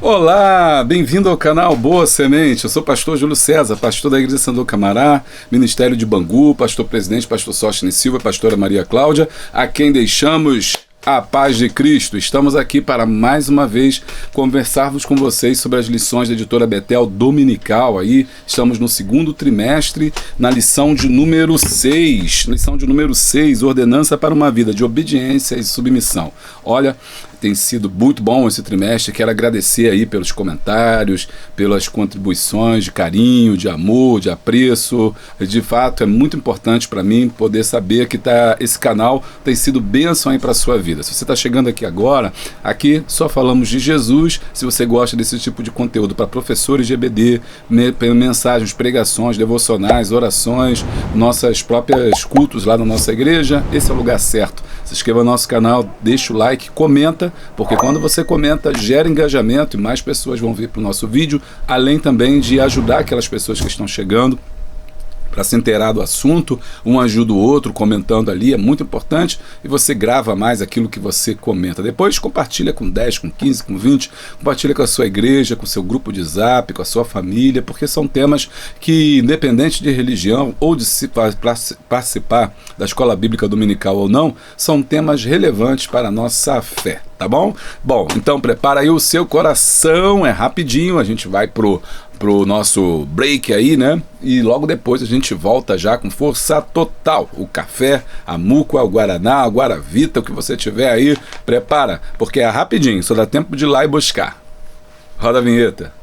Olá, bem-vindo ao canal Boa Semente. Eu sou o pastor Júlio César, pastor da Igreja Santo Camará, Ministério de Bangu, pastor-presidente, pastor Sóstenes Silva, pastora Maria Cláudia, a quem deixamos a paz de Cristo. Estamos aqui para mais uma vez conversarmos com vocês sobre as lições da editora Betel dominical. Aí estamos no segundo trimestre, na lição de número 6. Lição de número 6, ordenança para uma vida de obediência e submissão. Olha, tem sido muito bom esse trimestre. Quero agradecer aí pelos comentários, pelas contribuições de carinho, de amor, de apreço. De fato, é muito importante para mim poder saber que esse canal tem sido bênção aí para a sua vida. Se você está chegando aqui agora, aqui só falamos de Jesus. Se você gosta desse tipo de conteúdo para professores de EBD, mensagens, pregações, devocionais, orações, nossas próprias cultos lá na nossa igreja, esse é o lugar certo. Se inscreva no nosso canal, deixa o like, comenta, porque quando você comenta, gera engajamento e mais pessoas vão vir para o nosso vídeo, além também de ajudar aquelas pessoas que estão chegando para se inteirar do assunto, um ajuda o outro comentando ali, é muito importante, e você grava mais aquilo que você comenta. Depois compartilha com 10, com 15, com 20, compartilha com a sua igreja, com o seu grupo de zap, com a sua família, porque são temas que, independente de religião ou de se participar da escola bíblica dominical ou não, são temas relevantes para a nossa fé. Tá bom? Bom, então prepara aí o seu coração, é rapidinho, a gente vai pro nosso break aí, né? E logo depois a gente volta já com força total. O café, a muco, o guaraná, a guaravita, o que você tiver aí, prepara, porque é rapidinho, só dá tempo de ir lá e buscar. Roda a vinheta.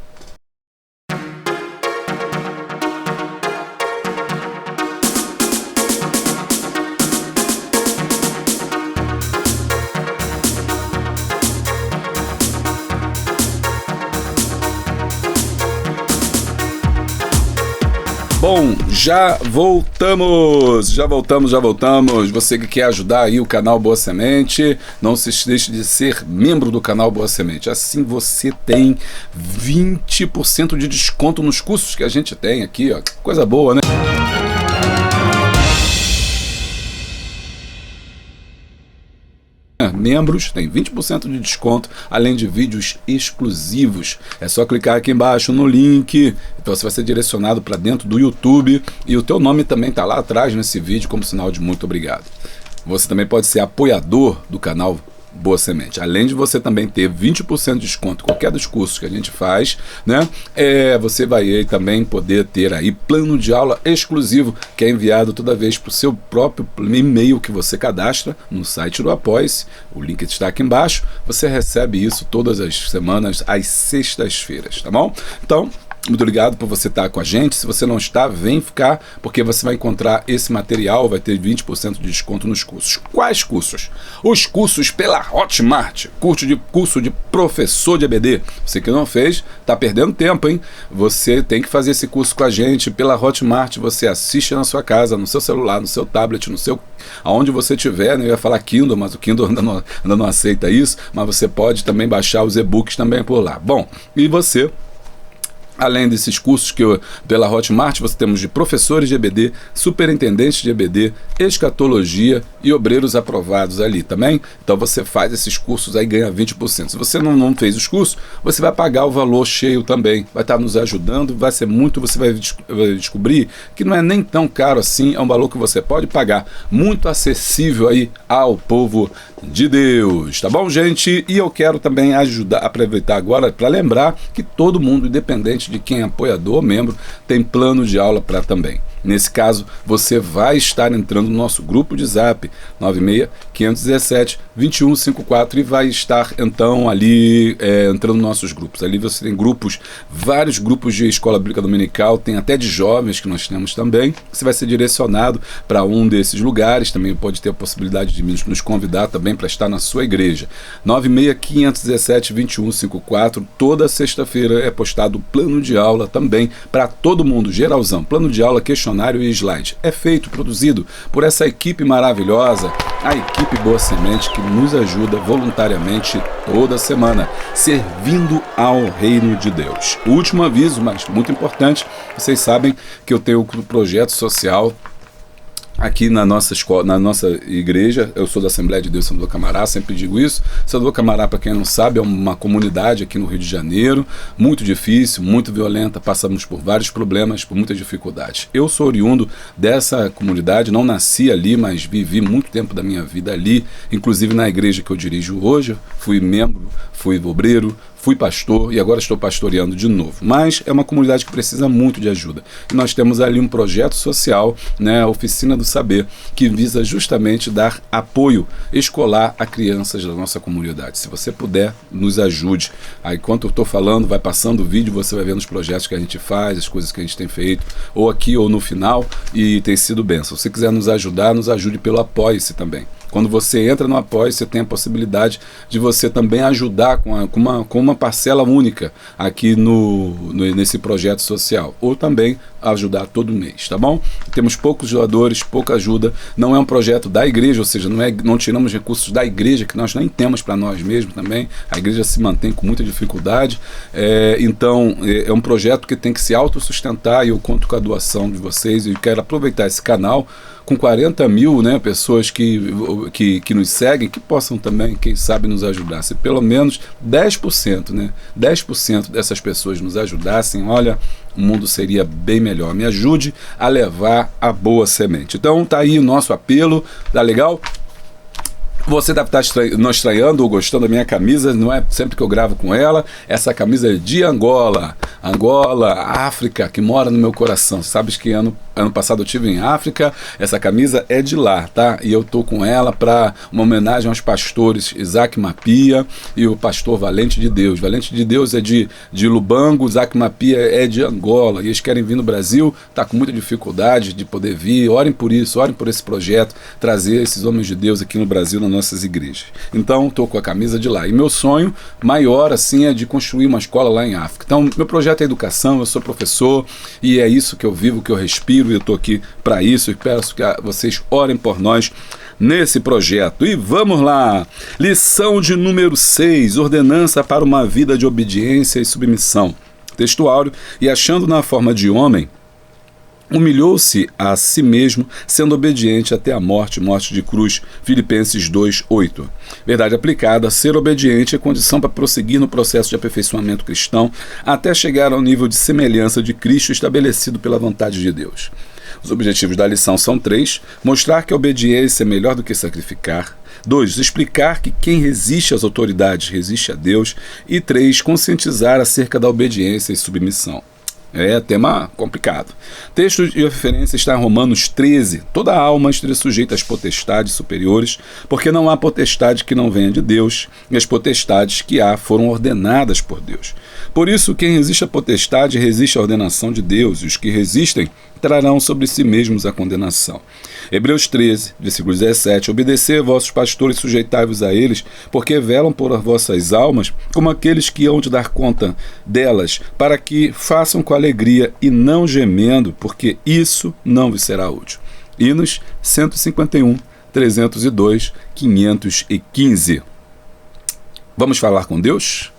Bom, já voltamos. Você que quer ajudar aí o canal Boa Semente, não se deixe de ser membro do canal Boa Semente. Assim você tem 20% de desconto nos cursos que a gente tem aqui, ó. Coisa boa, né? Membros tem 20% de desconto, além de vídeos exclusivos. É só clicar aqui embaixo no link, então você vai ser direcionado para dentro do YouTube e o teu nome também está lá atrás nesse vídeo como sinal de muito obrigado. Você também pode ser apoiador do canal Boa Semente. Além de você também ter 20% de desconto em qualquer dos cursos que a gente faz, né? Você vai aí também poder ter aí plano de aula exclusivo que é enviado toda vez para o seu próprio e-mail que você cadastra no site do Apoia-se. O link está aqui embaixo. Você recebe isso todas as semanas, às sextas-feiras, tá bom? Então, muito obrigado por você estar com a gente. Se você não está, vem ficar, porque você vai encontrar esse material, vai ter 20% de desconto nos cursos. Quais cursos? Os cursos pela Hotmart, curso de professor de EBD. Você que não fez, está perdendo tempo, hein? Você tem que fazer esse curso com a gente pela Hotmart. Você assiste na sua casa, no seu celular, no seu tablet, aonde você tiver, né? Eu ia falar Kindle, mas o Kindle ainda não aceita isso, mas você pode também baixar os e-books também por lá. Bom, e você, além desses cursos pela Hotmart, você temos de professores de EBD, superintendentes de EBD, escatologia e obreiros aprovados ali também. Então você faz esses cursos aí e ganha 20%. Se você não fez os cursos, você vai pagar o valor cheio também. Vai estar nos ajudando, vai ser muito, você vai descobrir que não é nem tão caro assim, é um valor que você pode pagar, muito acessível aí ao povo de Deus, tá bom, gente? E eu quero também aproveitar agora para lembrar que todo mundo, independente de quem é apoiador ou membro, tem plano de aula para também. Nesse caso, você vai estar entrando no nosso grupo de zap 96-517-2154 e vai estar então ali entrando nos nossos grupos. Ali você tem vários grupos de escola bíblica dominical, tem até de jovens que nós temos também. Você vai ser direcionado para um desses lugares, também pode ter a possibilidade de nos convidar também para estar na sua igreja. 96-517-2154, toda sexta-feira é postado o plano de aula também para todo mundo, geralzão, plano de aula, questionário e slide. É feito, produzido por essa equipe maravilhosa, a equipe Boa Semente, que nos ajuda voluntariamente toda semana, servindo ao reino de Deus. O último aviso, mas muito importante, vocês sabem que eu tenho um projeto social aqui na nossa escola, na nossa igreja. Eu sou da Assembleia de Deus Senador Camará, sempre digo isso. Senador Camará, para quem não sabe, é uma comunidade aqui no Rio de Janeiro, muito difícil, muito violenta, passamos por vários problemas, por muitas dificuldades. Eu sou oriundo dessa comunidade, não nasci ali, mas vivi muito tempo da minha vida ali, inclusive na igreja que eu dirijo hoje, fui membro, fui obreiro, fui pastor e agora estou pastoreando de novo. Mas é uma comunidade que precisa muito de ajuda. E nós temos ali um projeto social, né, a Oficina do Saber, que visa justamente dar apoio escolar a crianças da nossa comunidade. Se você puder, nos ajude. Aí, enquanto eu estou falando, vai passando o vídeo, você vai vendo os projetos que a gente faz, as coisas que a gente tem feito, ou aqui ou no final, e tem sido bênção. Se quiser nos ajudar, nos ajude pelo Apoie-se também. Quando você entra no Apoio, você tem a possibilidade de você também ajudar com uma parcela única aqui nesse projeto social, ou também ajudar todo mês, tá bom? Temos poucos doadores, pouca ajuda, não é um projeto da igreja, ou seja, não tiramos recursos da igreja, que nós nem temos para nós mesmos também, a igreja se mantém com muita dificuldade, então é um projeto que tem que se autossustentar, e eu conto com a doação de vocês, e quero aproveitar esse canal com 40 mil, né, pessoas que nos seguem, que possam também, quem sabe, nos ajudar. Se pelo menos 10%, né, 10% dessas pessoas nos ajudassem, olha, o mundo seria bem melhor. Me ajude a levar a boa semente. Então tá aí o nosso apelo, tá legal? Você deve estar não estranhando ou gostando da minha camisa, não é sempre que eu gravo com ela. Essa camisa é de Angola, África, que mora no meu coração. Sabes que ano passado eu estive em África, essa camisa é de lá, tá? E eu tô com ela para uma homenagem aos pastores Isaac Mapia e o pastor Valente de Deus. Valente de Deus é de Lubango, Isaac Mapia é de Angola, e eles querem vir no Brasil, tá com muita dificuldade de poder vir. Orem por isso, orem por esse projeto, trazer esses homens de Deus aqui no Brasil, nas nossas igrejas. Então, tô com a camisa de lá. E meu sonho maior, assim, é de construir uma escola lá em África. Então, meu projeto é educação, eu sou professor, e é isso que eu vivo, que eu respiro, e eu tô aqui para isso, e peço que vocês orem por nós nesse projeto. E vamos lá! Lição de número 6, ordenança para uma vida de obediência e submissão. Textuário: e achando na forma de homem, humilhou-se a si mesmo, sendo obediente até a morte de cruz. Filipenses 2:8. Verdade aplicada: ser obediente é condição para prosseguir no processo de aperfeiçoamento cristão até chegar ao nível de semelhança de Cristo estabelecido pela vontade de Deus. Os objetivos da lição são 3: mostrar que a obediência é melhor do que sacrificar. 2. Explicar que quem resiste às autoridades resiste a Deus. E 3. Conscientizar acerca da obediência e submissão. É tema complicado. Texto de referência está em Romanos 13. Toda alma esteja sujeita às potestades superiores, porque não há potestade que não venha de Deus, e as potestades que há foram ordenadas por Deus. Por isso, quem resiste à potestade resiste à ordenação de Deus, e os que resistem trarão sobre si mesmos a condenação. Hebreus 13, versículo 17. Obedecei a vossos pastores, sujeitai-vos a eles, porque velam por vossas almas, como aqueles que hão de dar conta delas, para que façam com alegria e não gemendo, porque isso não vos será útil. Hinos 151, 302, 515. Vamos falar com Deus?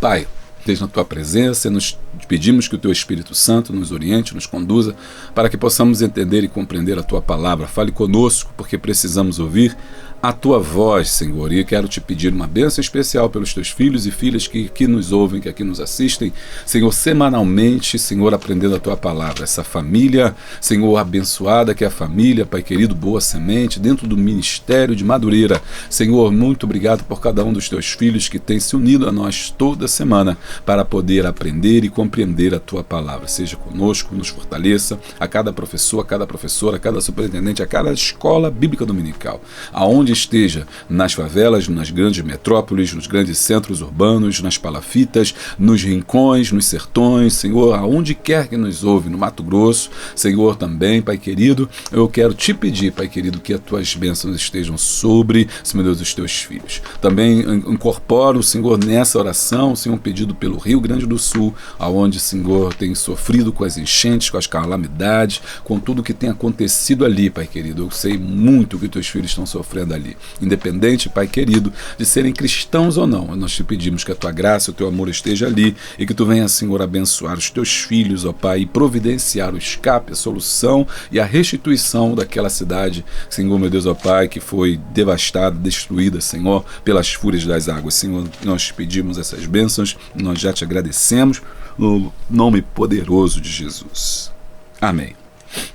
Pai, esteja na tua presença, nos pedimos que o teu Espírito Santo nos oriente, nos conduza, para que possamos entender e compreender a tua palavra. Fale conosco, porque precisamos ouvir a tua voz, Senhor. E quero te pedir uma bênção especial pelos teus filhos e filhas que nos ouvem, que aqui nos assistem, Senhor, semanalmente, Senhor, aprendendo a tua palavra. Essa família, Senhor, abençoada, que é a família, Pai querido, Boa Semente, dentro do Ministério de Madureira. Senhor, muito obrigado por cada um dos teus filhos que tem se unido a nós toda semana para poder aprender e compreender a tua palavra. Seja conosco, nos fortaleça, a cada professor, a cada professora, a cada superintendente, a cada escola bíblica dominical, aonde esteja, nas favelas, nas grandes metrópoles, nos grandes centros urbanos, nas palafitas, nos rincões, nos sertões, Senhor, aonde quer que nos ouve, no Mato Grosso, Senhor, também, Pai querido, eu quero te pedir, Pai querido, que as tuas bênçãos estejam sobre, Senhor Deus, os teus filhos. Também incorporo, Senhor, nessa oração, Senhor, um pedido pelo Rio Grande do Sul, aonde, Senhor, tem sofrido com as enchentes, com as calamidades, com tudo que tem acontecido ali, Pai querido. Eu sei muito que teus filhos estão sofrendo ali. Independente, Pai querido, de serem cristãos ou não, nós te pedimos que a tua graça, o teu amor esteja ali e que tu venha, Senhor, abençoar os teus filhos, ó Pai, e providenciar o escape, a solução e a restituição daquela cidade, Senhor, meu Deus, ó Pai, que foi devastada, destruída, Senhor, pelas fúrias das águas. Senhor, nós te pedimos essas bênçãos, nós já te agradecemos no nome poderoso de Jesus. Amém.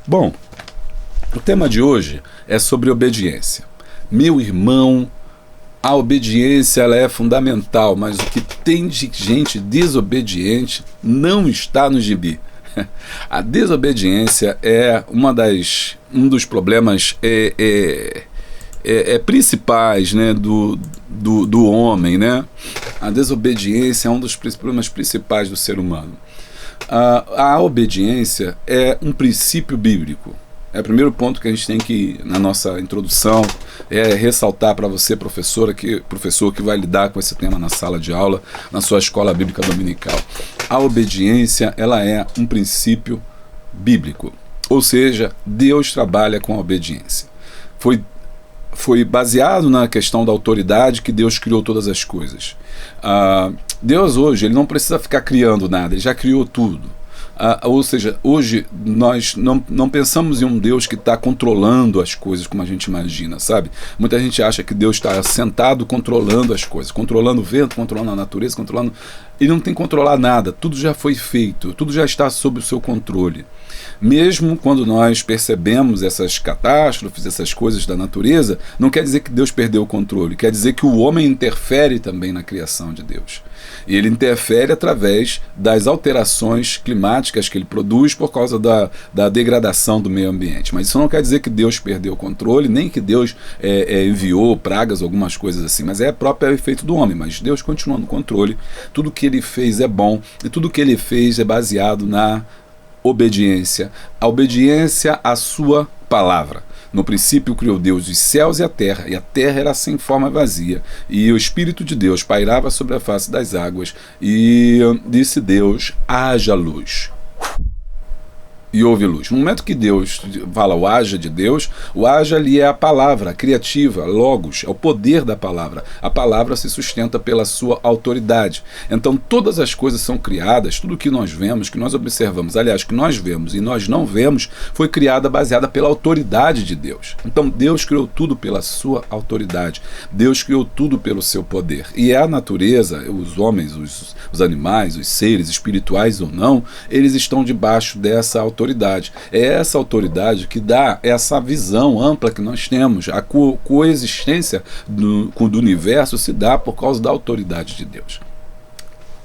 Bom, o tema de hoje é sobre obediência. Meu irmão, a obediência ela é fundamental, mas o que tem de gente desobediente não está no gibi. A desobediência é um dos problemas principais, né, do homem, né? A desobediência é um dos problemas principais do ser humano. A obediência é um princípio bíblico. É o primeiro ponto que a gente tem que, na nossa introdução, ressaltar para você, professor que vai lidar com esse tema na sala de aula, na sua escola bíblica dominical. A obediência, ela é um princípio bíblico. Ou seja, Deus trabalha com a obediência. Foi baseado na questão da autoridade que Deus criou todas as coisas. Deus hoje, ele não precisa ficar criando nada, ele já criou tudo. Ou seja, hoje nós não pensamos em um Deus que está controlando as coisas como a gente imagina, sabe? Muita gente acha que Deus está sentado controlando as coisas, controlando o vento, controlando a natureza, controlando... Ele não tem que controlar nada, tudo já foi feito, tudo já está sob o seu controle. Mesmo quando nós percebemos essas catástrofes, essas coisas da natureza, não quer dizer que Deus perdeu o controle, quer dizer que o homem interfere também na criação de Deus. E ele interfere através das alterações climáticas que ele produz por causa da degradação do meio ambiente. Mas isso não quer dizer que Deus perdeu o controle, nem que Deus enviou pragas, algumas coisas assim, mas é próprio efeito do homem. Mas Deus continua no controle, tudo que ele fez é bom, e tudo que ele fez é baseado na obediência. A obediência à sua palavra. No princípio criou Deus os céus e a terra era sem forma vazia, e o Espírito de Deus pairava sobre a face das águas, e disse Deus, haja luz. E houve luz. No momento que Deus fala o haja de Deus, o haja ali é a palavra, a criativa, logos, é o poder da palavra. A palavra se sustenta pela sua autoridade. Então todas as coisas são criadas, tudo que nós vemos, que nós observamos, aliás, que nós vemos e nós não vemos, foi criada baseada pela autoridade de Deus. Então Deus criou tudo pela sua autoridade. Deus criou tudo pelo seu poder. E a natureza, os homens, os animais, os seres espirituais ou não, eles estão debaixo dessa autoridade. É essa autoridade que dá essa visão ampla que nós temos. A coexistência do universo se dá por causa da autoridade de Deus.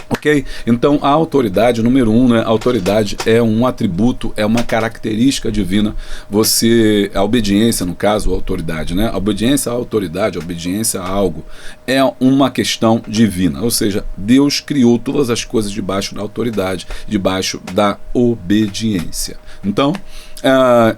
Ok? Então a autoridade, número 1, né? A autoridade é um atributo, é uma característica divina. A obediência, no caso, a autoridade, né? A obediência à autoridade, a obediência a algo, é uma questão divina. Ou seja, Deus criou todas as coisas debaixo da autoridade, debaixo da obediência. Então,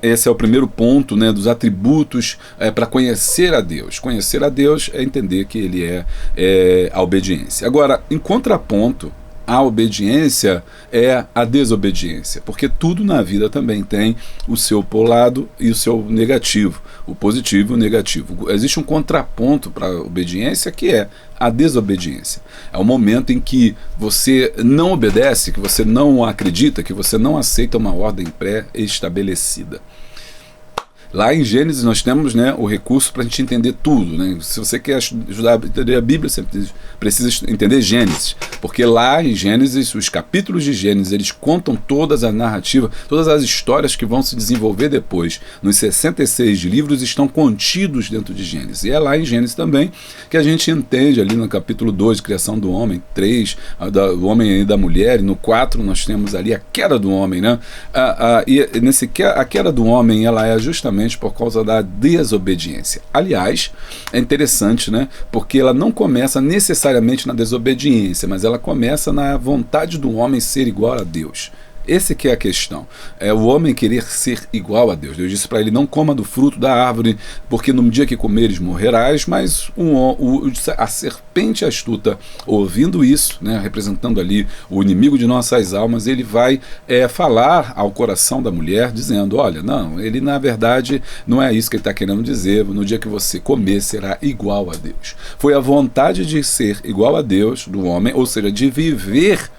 esse é o primeiro ponto, né, dos atributos para conhecer a Deus. Conhecer a Deus é entender que ele é a obediência. Agora, em contraponto, a obediência é a desobediência, porque tudo na vida também tem o seu lado e o seu negativo, o positivo e o negativo. Existe um contraponto para a obediência, que é a desobediência. É o momento em que você não obedece, que você não acredita, que você não aceita uma ordem pré-estabelecida. Lá em Gênesis nós temos, né, o recurso para a gente entender tudo, né? Se você quer ajudar a entender a Bíblia, você precisa entender Gênesis, porque lá em Gênesis, os capítulos de Gênesis, eles contam todas as narrativas, todas as histórias que vão se desenvolver depois. Nos 66 livros estão contidos dentro de Gênesis. E é lá em Gênesis também que a gente entende ali no capítulo 2, criação do homem, 3, do homem e da mulher, e no 4 nós temos ali a queda do homem, né? A queda do homem, ela é justamente por causa da desobediência. Aliás, é interessante, né? Porque ela não começa necessariamente na desobediência, mas ela começa na vontade do homem ser igual a Deus. Esse que é a questão. É o homem querer ser igual a Deus. Deus disse para ele: não coma do fruto da árvore, porque no dia que comeres morrerás. Mas a serpente astuta, ouvindo isso, né, representando ali o inimigo de nossas almas, ele vai falar ao coração da mulher, dizendo: olha, não, ele na verdade não é isso que ele está querendo dizer. No dia que você comer, será igual a Deus. Foi a vontade de ser igual a Deus do homem, ou seja, de viver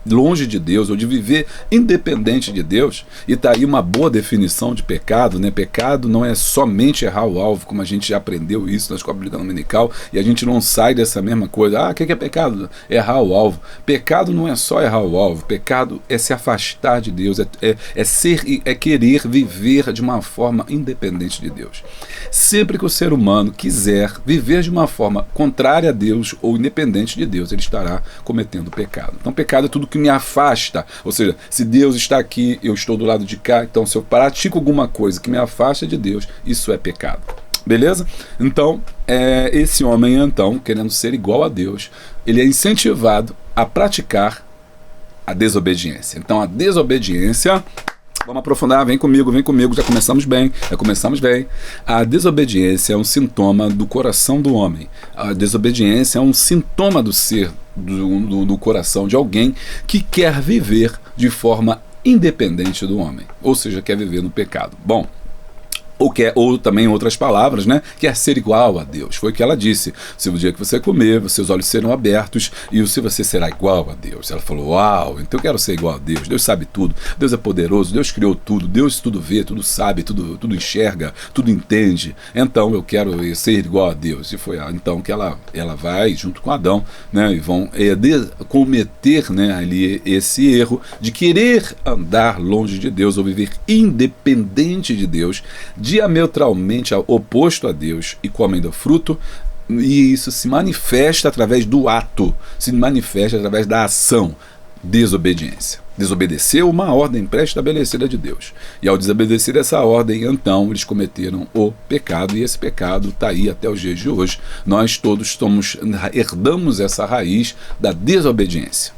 longe de Deus, ou de viver independente de Deus. E está aí uma boa definição de pecado, né? Pecado não é somente errar o alvo, como a gente já aprendeu isso na escola bíblica dominical, e a gente não sai dessa mesma coisa. O que é pecado? Errar o alvo. Pecado não é só errar o alvo, pecado é se afastar de Deus, é querer viver de uma forma independente de Deus. Sempre que o ser humano quiser viver de uma forma contrária a Deus ou independente de Deus, ele estará cometendo pecado. Então pecado é tudo que me afasta, ou seja, se Deus está aqui, eu estou do lado de cá, então se eu pratico alguma coisa que me afasta de Deus, isso é pecado. Beleza? Então, esse homem, então, querendo ser igual a Deus, ele é incentivado a praticar a desobediência. Então, a desobediência... Vamos aprofundar, vem comigo, já começamos bem. A desobediência é um sintoma do coração do homem. A desobediência é um sintoma do ser, do coração de alguém que quer viver de forma independente do homem, ou seja, quer viver no pecado. Bom, ou também em outras palavras, né, quer ser igual a Deus. Foi o que ela disse: se no dia que você comer, seus olhos serão abertos e se você será igual a Deus. Ela falou: uau, então eu quero ser igual a Deus. Deus sabe tudo, Deus é poderoso, Deus criou tudo, Deus tudo vê, tudo sabe, tudo enxerga, tudo entende. Então eu quero ser igual a Deus. E foi então que ela vai junto com Adão, né, e vão cometer, né, ali esse erro de querer andar longe de Deus ou viver independente de Deus, diametralmente oposto a Deus, e comem do fruto, e isso se manifesta através do ato, se manifesta através da ação, desobediência. Desobedeceu uma ordem pré-estabelecida de Deus, e ao desobedecer essa ordem, então eles cometeram o pecado, e esse pecado está aí até os dias de hoje. Nós todos herdamos essa raiz da desobediência.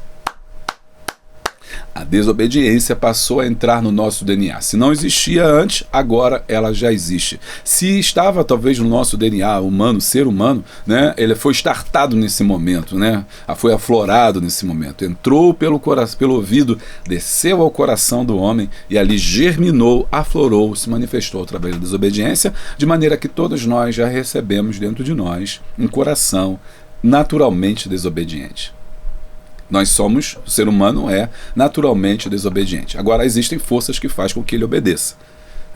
A desobediência passou a entrar no nosso DNA. Se não existia antes, agora ela já existe. Se estava talvez no nosso DNA humano, ser humano, né, ele foi startado nesse momento, né, foi aflorado nesse momento, entrou pelo ouvido, desceu ao coração do homem e ali germinou, aflorou, se manifestou através da desobediência, de maneira que todos nós já recebemos dentro de nós um coração naturalmente desobediente. O ser humano é naturalmente desobediente. Agora, existem forças que fazem com que ele obedeça.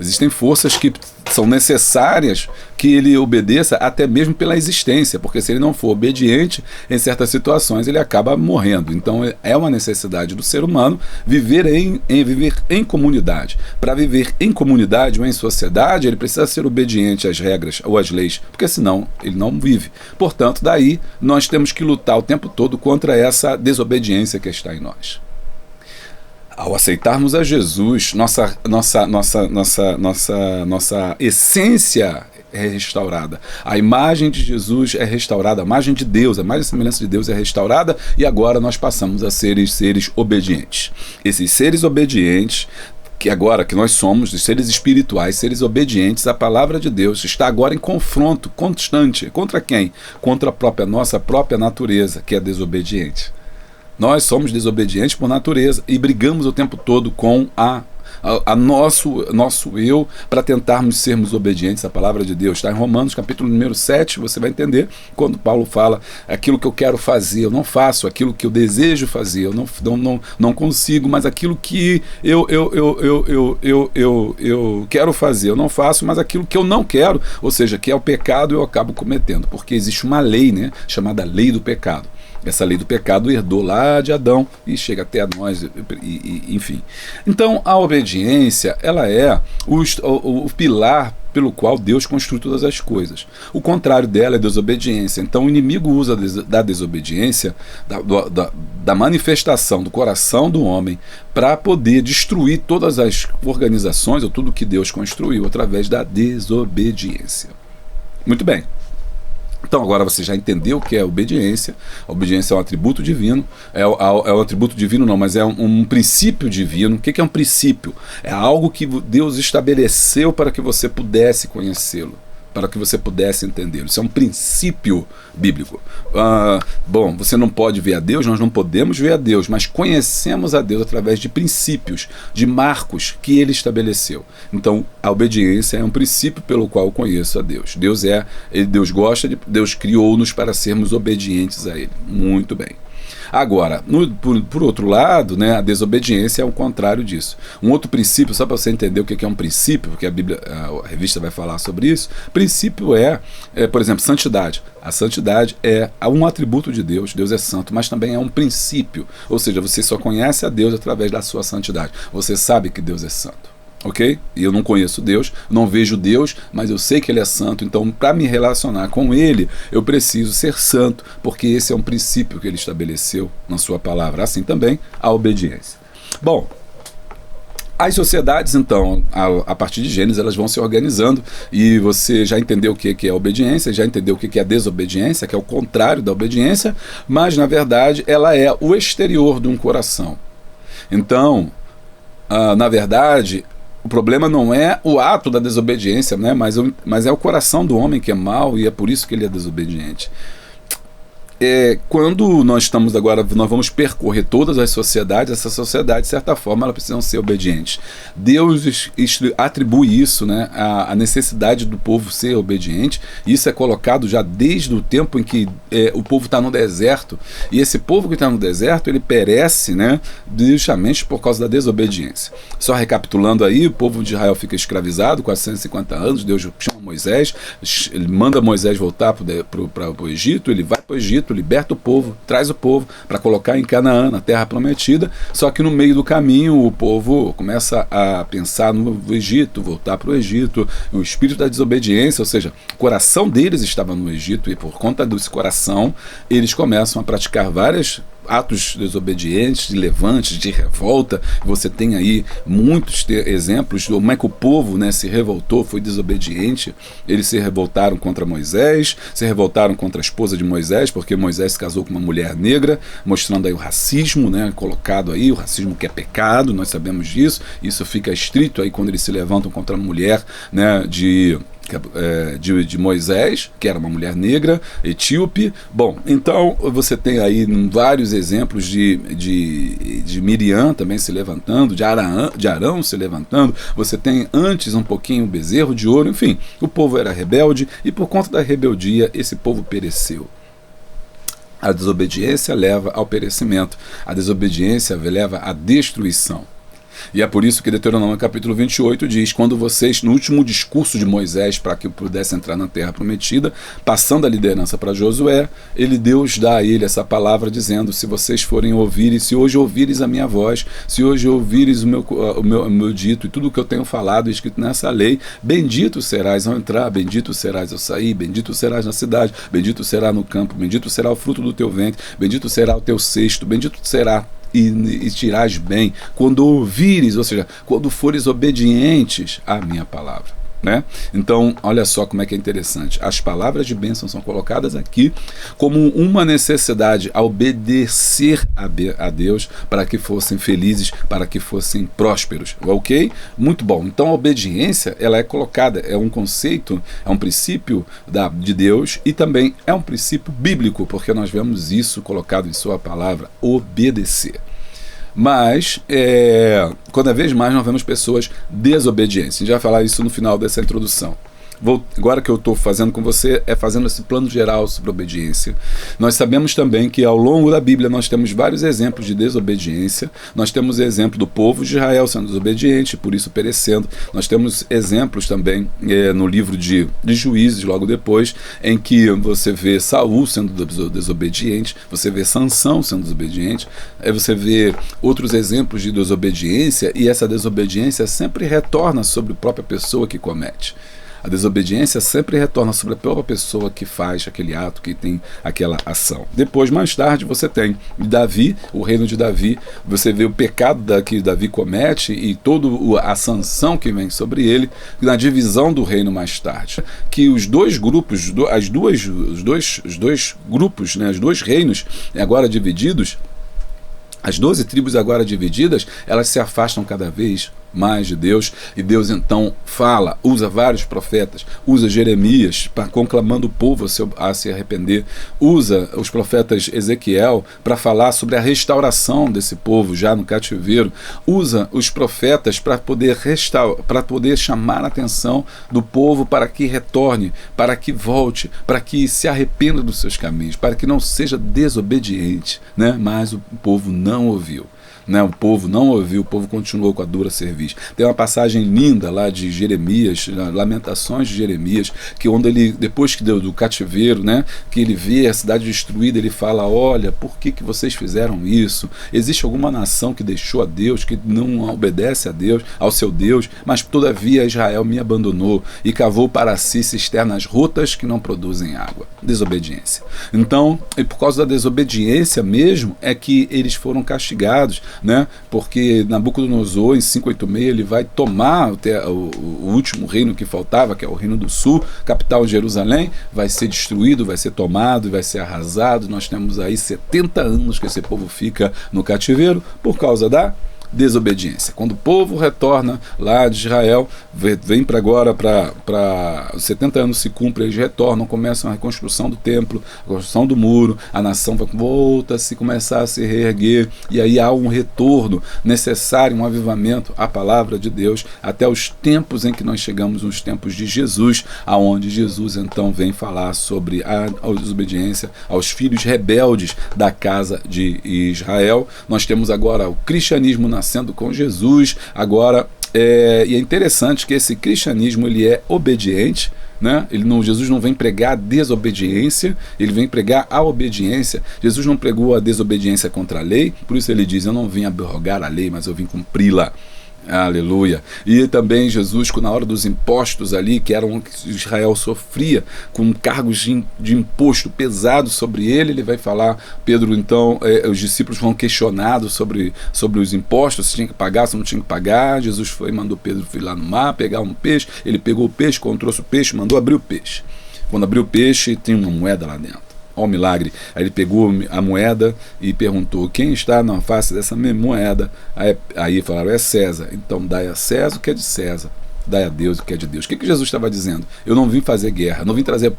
Existem forças que são necessárias que ele obedeça até mesmo pela existência, porque se ele não for obediente, em certas situações ele acaba morrendo. Então é uma necessidade do ser humano viver em comunidade. Para viver em comunidade ou em sociedade, ele precisa ser obediente às regras ou às leis, porque senão ele não vive. Portanto, daí nós temos que lutar o tempo todo contra essa desobediência que está em nós. Ao aceitarmos a Jesus, nossa essência é restaurada. A imagem de Jesus é restaurada, a imagem de Deus, a imagem e semelhança de Deus é restaurada, e agora nós passamos a ser seres obedientes. Esses seres obedientes, que nós somos, os seres espirituais, seres obedientes à palavra de Deus, está agora em confronto constante. Contra quem? Contra a nossa própria natureza, que é desobediente. Nós somos desobedientes por natureza e brigamos o tempo todo com nosso eu para tentarmos sermos obedientes à palavra de Deus. Está em Romanos capítulo número 7, você vai entender quando Paulo fala: aquilo que eu quero fazer eu não faço, aquilo que eu desejo fazer eu não consigo, mas aquilo que eu quero fazer eu não faço, mas aquilo que eu não quero, ou seja, que é o pecado, eu acabo cometendo, porque existe uma lei, né, chamada lei do pecado. Essa lei do pecado herdou lá de Adão e chega até a nós, enfim. Então, a obediência, ela é o pilar pelo qual Deus construiu todas as coisas. O contrário dela é a desobediência. Então, o inimigo usa da desobediência, da manifestação do coração do homem, para poder destruir todas as organizações, ou tudo que Deus construiu, através da desobediência. Muito bem. Então agora você já entendeu o que é obediência. A obediência é um atributo divino. É um atributo divino não, mas é um princípio divino. O que é um princípio? É algo que Deus estabeleceu para que você pudesse conhecê-lo, para que você pudesse entendê-lo. Isso é um princípio bíblico. Bom, você não pode ver a Deus, nós não podemos ver a Deus, mas conhecemos a Deus através de princípios, de marcos que Ele estabeleceu. Então, a obediência é um princípio pelo qual eu conheço a Deus. Deus gosta Deus criou-nos para sermos obedientes a Ele. Muito bem. Agora, por outro lado, né, a desobediência é o contrário disso. Um outro princípio, só para você entender o que é um princípio, porque a revista vai falar sobre isso, princípio por exemplo, santidade. A santidade é um atributo de Deus, Deus é santo, mas também é um princípio, ou seja, você só conhece a Deus através da sua santidade. Você sabe que Deus é santo. Ok? E eu não conheço Deus, não vejo Deus, mas eu sei que Ele é santo, então para me relacionar com Ele, eu preciso ser santo, porque esse é um princípio que Ele estabeleceu na sua palavra. Assim também a obediência. Bom, as sociedades, então, a partir de Gênesis, elas vão se organizando e você já entendeu o que é obediência, já entendeu o que é a desobediência, que é o contrário da obediência, mas, na verdade, ela é o exterior de um coração. Então, na verdade, o problema não é o ato da desobediência, né? Mas é o coração do homem que é mau e é por isso que ele é desobediente. Quando nós vamos percorrer todas as sociedades, essas sociedades, de certa forma, elas precisam ser obedientes. Deus atribui isso, né, a necessidade do povo ser obediente. Isso é colocado já desde o tempo em que o povo está no deserto. E esse povo que está no deserto, ele perece, né, justamente por causa da desobediência. Só recapitulando aí, o povo de Israel fica escravizado, 450 anos, Deus chama Moisés, ele manda Moisés voltar para o Egito, ele vai para o Egito, liberta o povo, traz o povo para colocar em Canaã, na terra prometida, só que no meio do caminho o povo começa a pensar no Egito, voltar para o Egito, o espírito da desobediência, ou seja, o coração deles estava no Egito e por conta desse coração eles começam a praticar vários atos desobedientes, de levantes, de revolta. Você tem aí muitos exemplos de como é que o povo, né, se revoltou, foi desobediente. Eles se revoltaram contra Moisés, se revoltaram contra a esposa de Moisés, porque Moisés se casou com uma mulher negra, mostrando aí o racismo, né, colocado aí, o racismo que é pecado, nós sabemos disso. Isso fica estrito aí quando eles se levantam contra a mulher, né, de Moisés, que era uma mulher negra, etíope. Bom, então você tem aí vários exemplos de Miriam também se levantando, de Arão se levantando. Você tem antes um pouquinho o bezerro de ouro. Enfim, o povo era rebelde e por conta da rebeldia esse povo pereceu. A desobediência leva ao perecimento, a desobediência leva à destruição. E é por isso que Deuteronômio capítulo 28 diz: quando vocês, no último discurso de Moisés para que pudesse entrar na terra prometida, passando a liderança para Josué, Deus dá a ele essa palavra dizendo: se vocês forem ouvir, se hoje ouvires a minha voz, se hoje ouvires o meu dito e tudo o que eu tenho falado escrito nessa lei, bendito serás ao entrar, bendito serás ao sair, bendito serás na cidade, bendito será no campo, bendito será o fruto do teu ventre, bendito será o teu cesto, bendito será e tirás bem, quando ouvires, ou seja, quando fores obedientes à minha palavra, né? Então, olha só como é que é interessante. As palavras de bênção são colocadas aqui como uma necessidade a obedecer a Deus para que fossem felizes, para que fossem prósperos, ok? Muito bom. Então, a obediência, ela é colocada, é um conceito, é um princípio de Deus e também é um princípio bíblico, porque nós vemos isso colocado em sua palavra, obedecer. Mas, cada vez mais nós vemos pessoas desobedientes. A gente vai falar isso no final dessa introdução. Agora que eu estou fazendo com você é fazendo esse plano geral sobre obediência. Nós sabemos também que ao longo da Bíblia nós temos vários exemplos de desobediência. Nós temos o exemplo do povo de Israel sendo desobediente, por isso perecendo. Nós temos exemplos também no livro de Juízes, logo depois, em que você vê Saul sendo desobediente, você vê Sansão sendo desobediente, aí você vê outros exemplos de desobediência e essa desobediência sempre retorna sobre a própria pessoa que comete. A desobediência sempre retorna sobre a própria pessoa que faz aquele ato, que tem aquela ação. Depois, mais tarde, você tem Davi, o reino de Davi, você vê o pecado que Davi comete e toda a sanção que vem sobre ele, na divisão do reino mais tarde. Que os dois grupos, os dois grupos, né, os dois reinos agora divididos, as 12 tribos agora divididas, elas se afastam cada vez mais de Deus, e Deus então fala, usa vários profetas, usa Jeremias para conclamando o povo a se arrepender, usa os profetas Ezequiel para falar sobre a restauração desse povo já no cativeiro, usa os profetas para poder chamar a atenção do povo para que retorne, para que volte, para que se arrependa dos seus caminhos, para que não seja desobediente, né? Mas o povo não ouviu. Né, o povo não ouviu, o povo continuou com a dura cerviz. Tem uma passagem linda lá de Jeremias, Lamentações de Jeremias, que onde ele, depois que deu do cativeiro, né, que ele vê a cidade destruída, ele fala: olha, por que vocês fizeram isso? Existe alguma nação que deixou a Deus, que não obedece a Deus, ao seu Deus, mas todavia Israel me abandonou e cavou para si cisternas rotas que não produzem água. Desobediência. Então, e por causa da desobediência mesmo, é que eles foram castigados, né? Porque Nabucodonosor, em 586, ele vai tomar o último reino que faltava, que é o Reino do Sul, capital de Jerusalém, vai ser destruído, vai ser tomado, vai ser arrasado. Nós temos aí 70 anos que esse povo fica no cativeiro por causa da desobediência. Quando o povo retorna lá de Israel, vem para agora, para os 70 anos se cumprem, eles retornam, começam a reconstrução do templo, a construção do muro, a nação volta a se começar a se reerguer, e aí há um retorno necessário, um avivamento à palavra de Deus, até os tempos em que nós chegamos, nos tempos de Jesus, aonde Jesus então vem falar sobre a desobediência aos filhos rebeldes da casa de Israel. Nós temos agora o cristianismo nascendo com Jesus, agora, e é interessante que esse cristianismo ele é obediente, né? Jesus não vem pregar a desobediência, ele vem pregar a obediência. Jesus não pregou a desobediência contra a lei, por isso ele diz: eu não vim abrogar a lei, mas eu vim cumpri-la. Aleluia. E também Jesus, na hora dos impostos ali, que eram que Israel sofria com cargos de imposto pesado sobre ele vai falar, Pedro então, os discípulos foram questionados sobre os impostos, se tinha que pagar, se não tinha que pagar. Jesus foi e mandou Pedro ir lá no mar, pegar um peixe, ele pegou o peixe, quando trouxe o peixe, mandou abrir o peixe. Quando abriu o peixe, tem uma moeda lá dentro. Olha o milagre. Aí ele pegou a moeda e perguntou: quem está na face dessa moeda? Aí falaram: é César. Então dai a César o que é de César, dai a Deus o que é de Deus. O que Jesus estava dizendo? Eu não vim fazer guerra, eu não vim trazer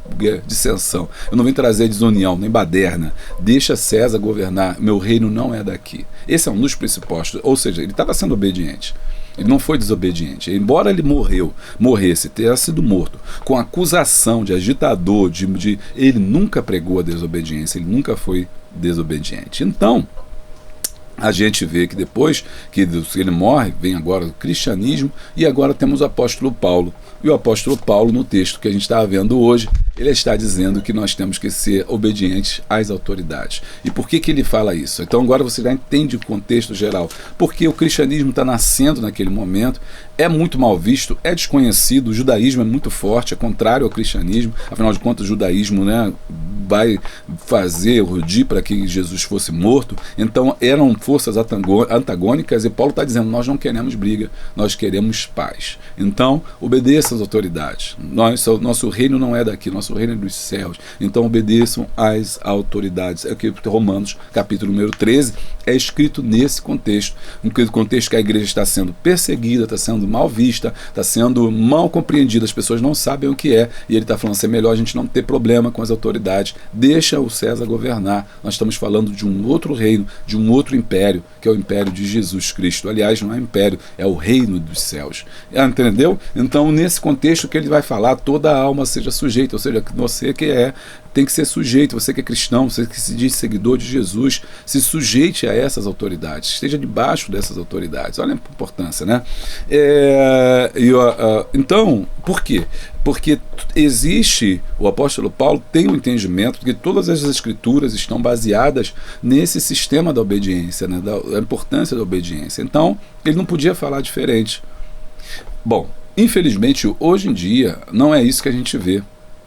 dissensão, eu não vim trazer desunião, nem baderna. Deixa César governar, meu reino não é daqui. Esse é um dos pressupostos, ou seja, ele estava sendo obediente. Ele não foi desobediente. Embora ele morresse, tenha sido morto, com acusação de agitador, ele nunca pregou a desobediência, ele nunca foi desobediente. Então, a gente vê que depois que ele morre, vem agora o cristianismo, e agora temos o apóstolo Paulo. E o apóstolo Paulo, no texto que a gente está vendo hoje, ele está dizendo que nós temos que ser obedientes às autoridades. E por que ele fala isso? Então agora você já entende o contexto geral. Porque o cristianismo está nascendo naquele momento, é muito mal visto, é desconhecido, o judaísmo é muito forte, é contrário ao cristianismo. Afinal de contas, o judaísmo, né, vai fazer rudir para que Jesus fosse morto. Então eram forças antagônicas, e Paulo está dizendo: nós não queremos briga, nós queremos paz. Então obedeça às autoridades. Nosso reino não é daqui, nosso reino é dos céus. Então obedeçam às autoridades. É o que Romanos capítulo número 13 é escrito nesse contexto, um contexto que a igreja está sendo perseguida, está sendo mal vista, está sendo mal compreendida, as pessoas não sabem o que é, e ele está falando assim: é melhor a gente não ter problema com as autoridades, deixa o César governar. Nós estamos falando de um outro reino, de um outro império, que é o império de Jesus Cristo. Aliás, não é império, é o reino dos céus. Entendeu? Então, nesse contexto que ele vai falar, toda a alma seja sujeita, ou seja, você que tem que ser sujeito, você que é cristão, você que se diz seguidor de Jesus, se sujeite a essas autoridades, esteja debaixo dessas autoridades. Olha a importância, né? Então, por quê? Porque o apóstolo Paulo tem um entendimento de que todas as escrituras estão baseadas nesse sistema da obediência, né? Da importância da obediência. Então, ele não podia falar diferente. Bom, infelizmente, hoje em dia, não é isso que a gente vê.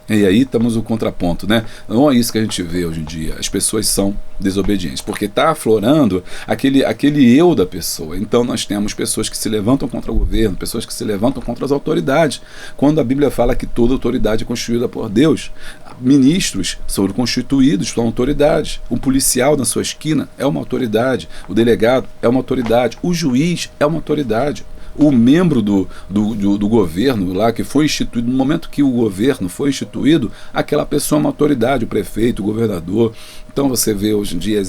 E aí estamos no contraponto, né? Não é isso que a gente vê hoje em dia. As pessoas são desobedientes, porque está aflorando aquele eu da pessoa. Então nós temos pessoas que se levantam contra o governo, pessoas que se levantam contra as autoridades. Quando a Bíblia fala que toda autoridade é constituída por Deus, ministros são constituídos por autoridades. O policial na sua esquina é uma autoridade, o delegado é uma autoridade, o juiz é uma autoridade. O membro do governo lá que foi instituído, no momento que o governo foi instituído, aquela pessoa é uma autoridade, o prefeito, o governador. Então você vê hoje em dia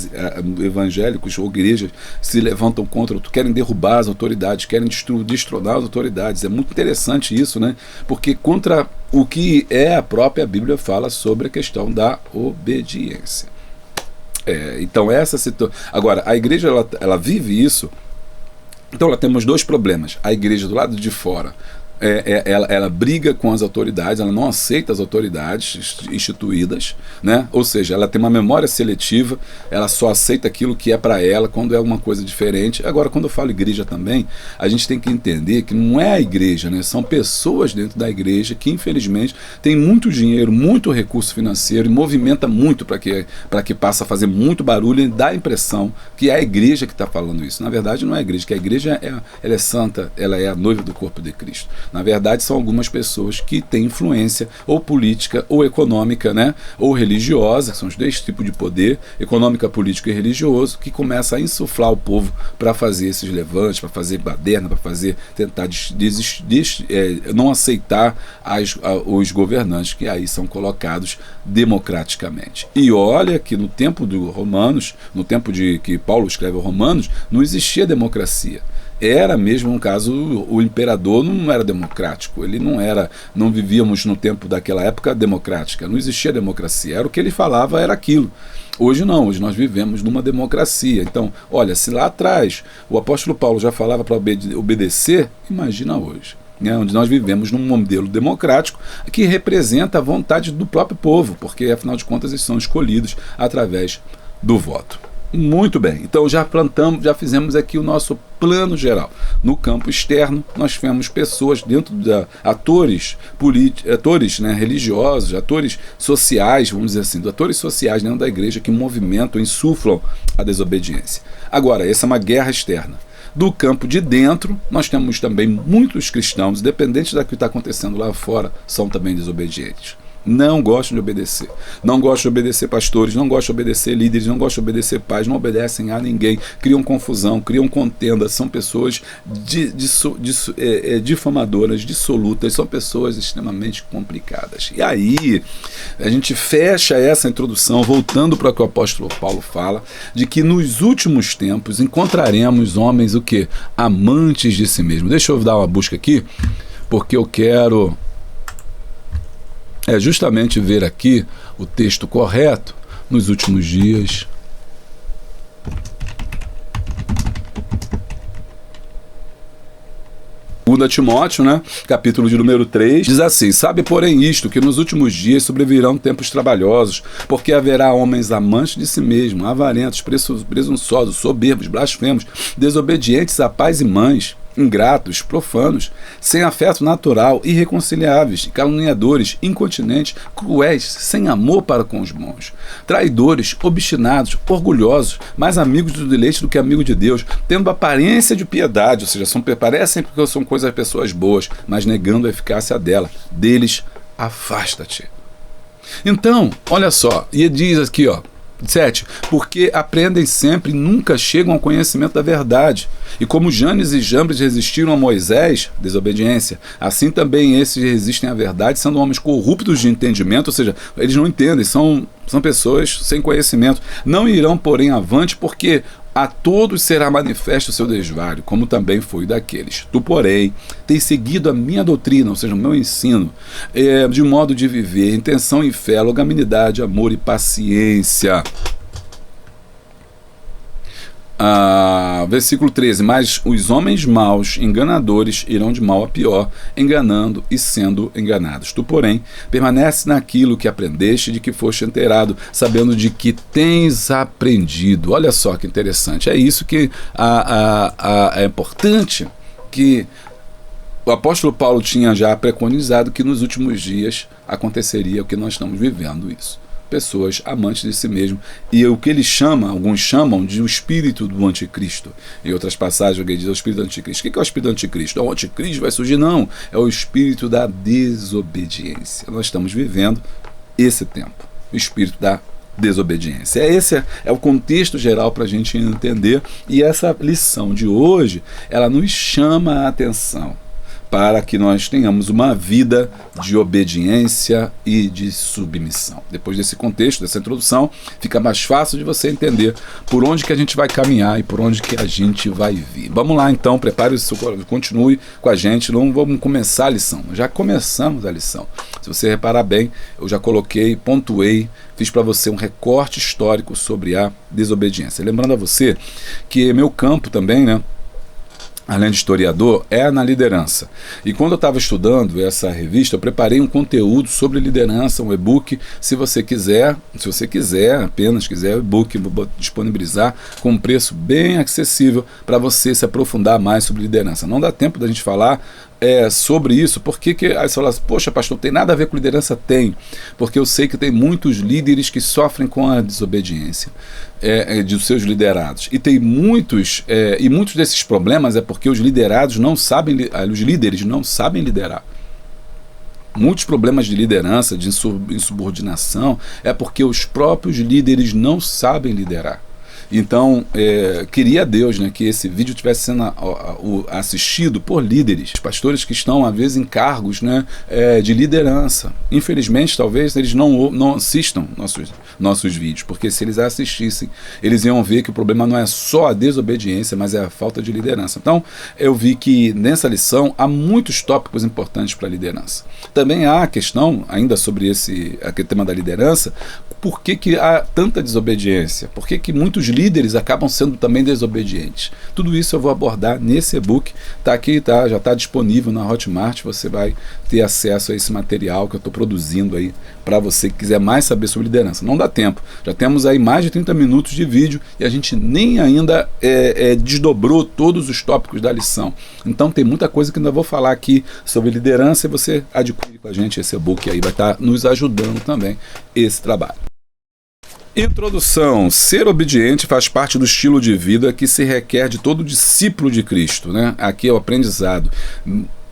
evangélicos ou igrejas se levantam contra, querem derrubar as autoridades, querem destronar as autoridades. É muito interessante isso, né? Porque contra o que a própria Bíblia fala sobre a questão da obediência. Então essa situação. Agora, a igreja ela vive isso. Então, ela temos dois problemas. A igreja do lado de fora, ela briga com as autoridades, ela não aceita as autoridades instituídas, né? Ou seja, ela tem uma memória seletiva, ela só aceita aquilo que é para ela quando é alguma coisa diferente. Agora, quando eu falo igreja também, a gente tem que entender que não é a igreja, né? São pessoas dentro da igreja que, infelizmente, tem muito dinheiro, muito recurso financeiro e movimenta muito para que passe a fazer muito barulho e dá a impressão que é a igreja que está falando isso. Na verdade, não é a igreja, que a igreja ela é santa, ela é a noiva do corpo de Cristo. Na verdade, são algumas pessoas que têm influência ou política ou econômica, né? Ou religiosa, que são os dois tipos de poder, econômica, político e religioso, que começa a insuflar o povo para fazer esses levantes, para fazer baderna, para tentar não aceitar os governantes que aí são colocados democraticamente. E olha que no tempo dos Romanos, no tempo de que Paulo escreve aos Romanos, não existia democracia. Era mesmo um caso, o imperador não era democrático, não vivíamos no tempo daquela época democrática, não existia democracia, era o que ele falava, era aquilo. Hoje não, hoje nós vivemos numa democracia. Então, olha, se lá atrás o apóstolo Paulo já falava para obedecer, imagina hoje, né, onde nós vivemos num modelo democrático que representa a vontade do próprio povo, porque afinal de contas eles são escolhidos através do voto. Muito bem, então já fizemos aqui o nosso plano geral. No campo externo, nós temos pessoas dentro atores né, religiosos, atores sociais, vamos dizer assim, atores sociais dentro da igreja que movimentam, insuflam a desobediência. Agora, essa é uma guerra externa. Do campo de dentro, nós temos também muitos cristãos, independente do que está acontecendo lá fora, são também desobedientes. Não gostam de obedecer. Não gostam de obedecer pastores, não gostam de obedecer líderes, não gostam de obedecer pais, não obedecem a ninguém, criam confusão, criam contenda, são pessoas difamadoras, dissolutas, são pessoas extremamente complicadas. E aí, a gente fecha essa introdução, voltando para o que o apóstolo Paulo fala, de que nos últimos tempos encontraremos homens o quê? Amantes de si mesmo. Deixa eu dar uma busca aqui, porque eu quero justamente ver aqui o texto correto. Nos últimos dias. Segunda Timóteo, né? Capítulo de número 3, diz assim: sabe, porém, isto, que nos últimos dias sobrevirão tempos trabalhosos, porque haverá homens amantes de si mesmos, avarentos, presunçosos, soberbos, blasfemos, desobedientes a pais e mães, ingratos, profanos, sem afeto natural, irreconciliáveis, caluniadores, incontinentes, cruéis, sem amor para com os bons, traidores, obstinados, orgulhosos, mais amigos do deleite do que amigos de Deus, tendo aparência de piedade, ou seja, parecem porque são coisas pessoas boas, mas negando a eficácia dela. Deles, afasta-te. Então, olha só, e diz aqui, 7. Porque aprendem sempre e nunca chegam ao conhecimento da verdade. E como Janes e Jambres resistiram a Moisés, desobediência, assim também esses resistem à verdade, sendo homens corruptos de entendimento, ou seja, eles não entendem, são pessoas sem conhecimento. Não irão, porém, avante, porque a todos será manifesto o seu desvario, como também foi daqueles. Tu, porém, tens seguido a minha doutrina, ou seja, o meu ensino, de modo de viver, intenção e fé, longanimidade, amor e paciência. Versículo 13: mas os homens maus, enganadores, irão de mal a pior, enganando e sendo enganados. Tu, porém, permanece naquilo que aprendeste, de que foste inteirado, sabendo de que tens aprendido. Olha só que interessante, é isso que é importante, que o apóstolo Paulo tinha já preconizado que nos últimos dias aconteceria o que nós estamos vivendo isso. Pessoas amantes de si mesmo, e o que ele chama, alguns chamam de o espírito do anticristo. Em outras passagens alguém diz o espírito do anticristo. O que é o espírito do anticristo? O anticristo vai surgir? Não, é o espírito da desobediência. Nós estamos vivendo esse tempo, o espírito da desobediência. Esse é o contexto geral para a gente entender, e essa lição de hoje, ela nos chama a atenção para que nós tenhamos uma vida de obediência e de submissão. Depois desse contexto, dessa introdução, fica mais fácil de você entender por onde que a gente vai caminhar e por onde que a gente vai vir. Vamos lá então, prepare-se, continue com a gente, não vamos começar a lição, já começamos a lição. Se você reparar bem, eu já coloquei, pontuei, fiz para você um recorte histórico sobre a desobediência. Lembrando a você que meu campo também, né, além de historiador, é na liderança. E quando eu estava estudando essa revista, eu preparei um conteúdo sobre liderança, um e-book. Se você quiser, apenas quiser, o e-book vou disponibilizar com um preço bem acessível para você se aprofundar mais sobre liderança. Não dá tempo da gente falar sobre isso. Por que aí você fala assim, poxa pastor, não tem nada a ver com liderança? Tem, porque eu sei que tem muitos líderes que sofrem com a desobediência de seus liderados, e tem muitos desses problemas é porque os liderados não sabem, os líderes não sabem liderar. Muitos problemas de liderança, de insubordinação, é porque os próprios líderes não sabem liderar. Então, queria a Deus, né, que esse vídeo estivesse sendo assistido por líderes, pastores que estão, às vezes, em cargos, né, de liderança. Infelizmente, talvez eles não assistam nossos vídeos, porque se eles assistissem, eles iam ver que o problema não é só a desobediência, mas é a falta de liderança. Então, eu vi que nessa lição há muitos tópicos importantes para a liderança. Também há a questão, ainda sobre aquele tema da liderança, por que há tanta desobediência? Por que muitos líderes acabam sendo também desobedientes? Tudo isso eu vou abordar nesse e-book. Está aqui, já está disponível na Hotmart. Você vai ter acesso a esse material que eu estou produzindo aí para você que quiser mais saber sobre liderança. Não dá tempo. Já temos aí mais de 30 minutos de vídeo e a gente nem ainda desdobrou todos os tópicos da lição. Então tem muita coisa que ainda vou falar aqui sobre liderança e você adquire com a gente esse e-book aí. Vai estar nos ajudando também esse trabalho. Introdução. Ser obediente faz parte do estilo de vida que se requer de todo discípulo de Cristo, né? Aqui é o aprendizado.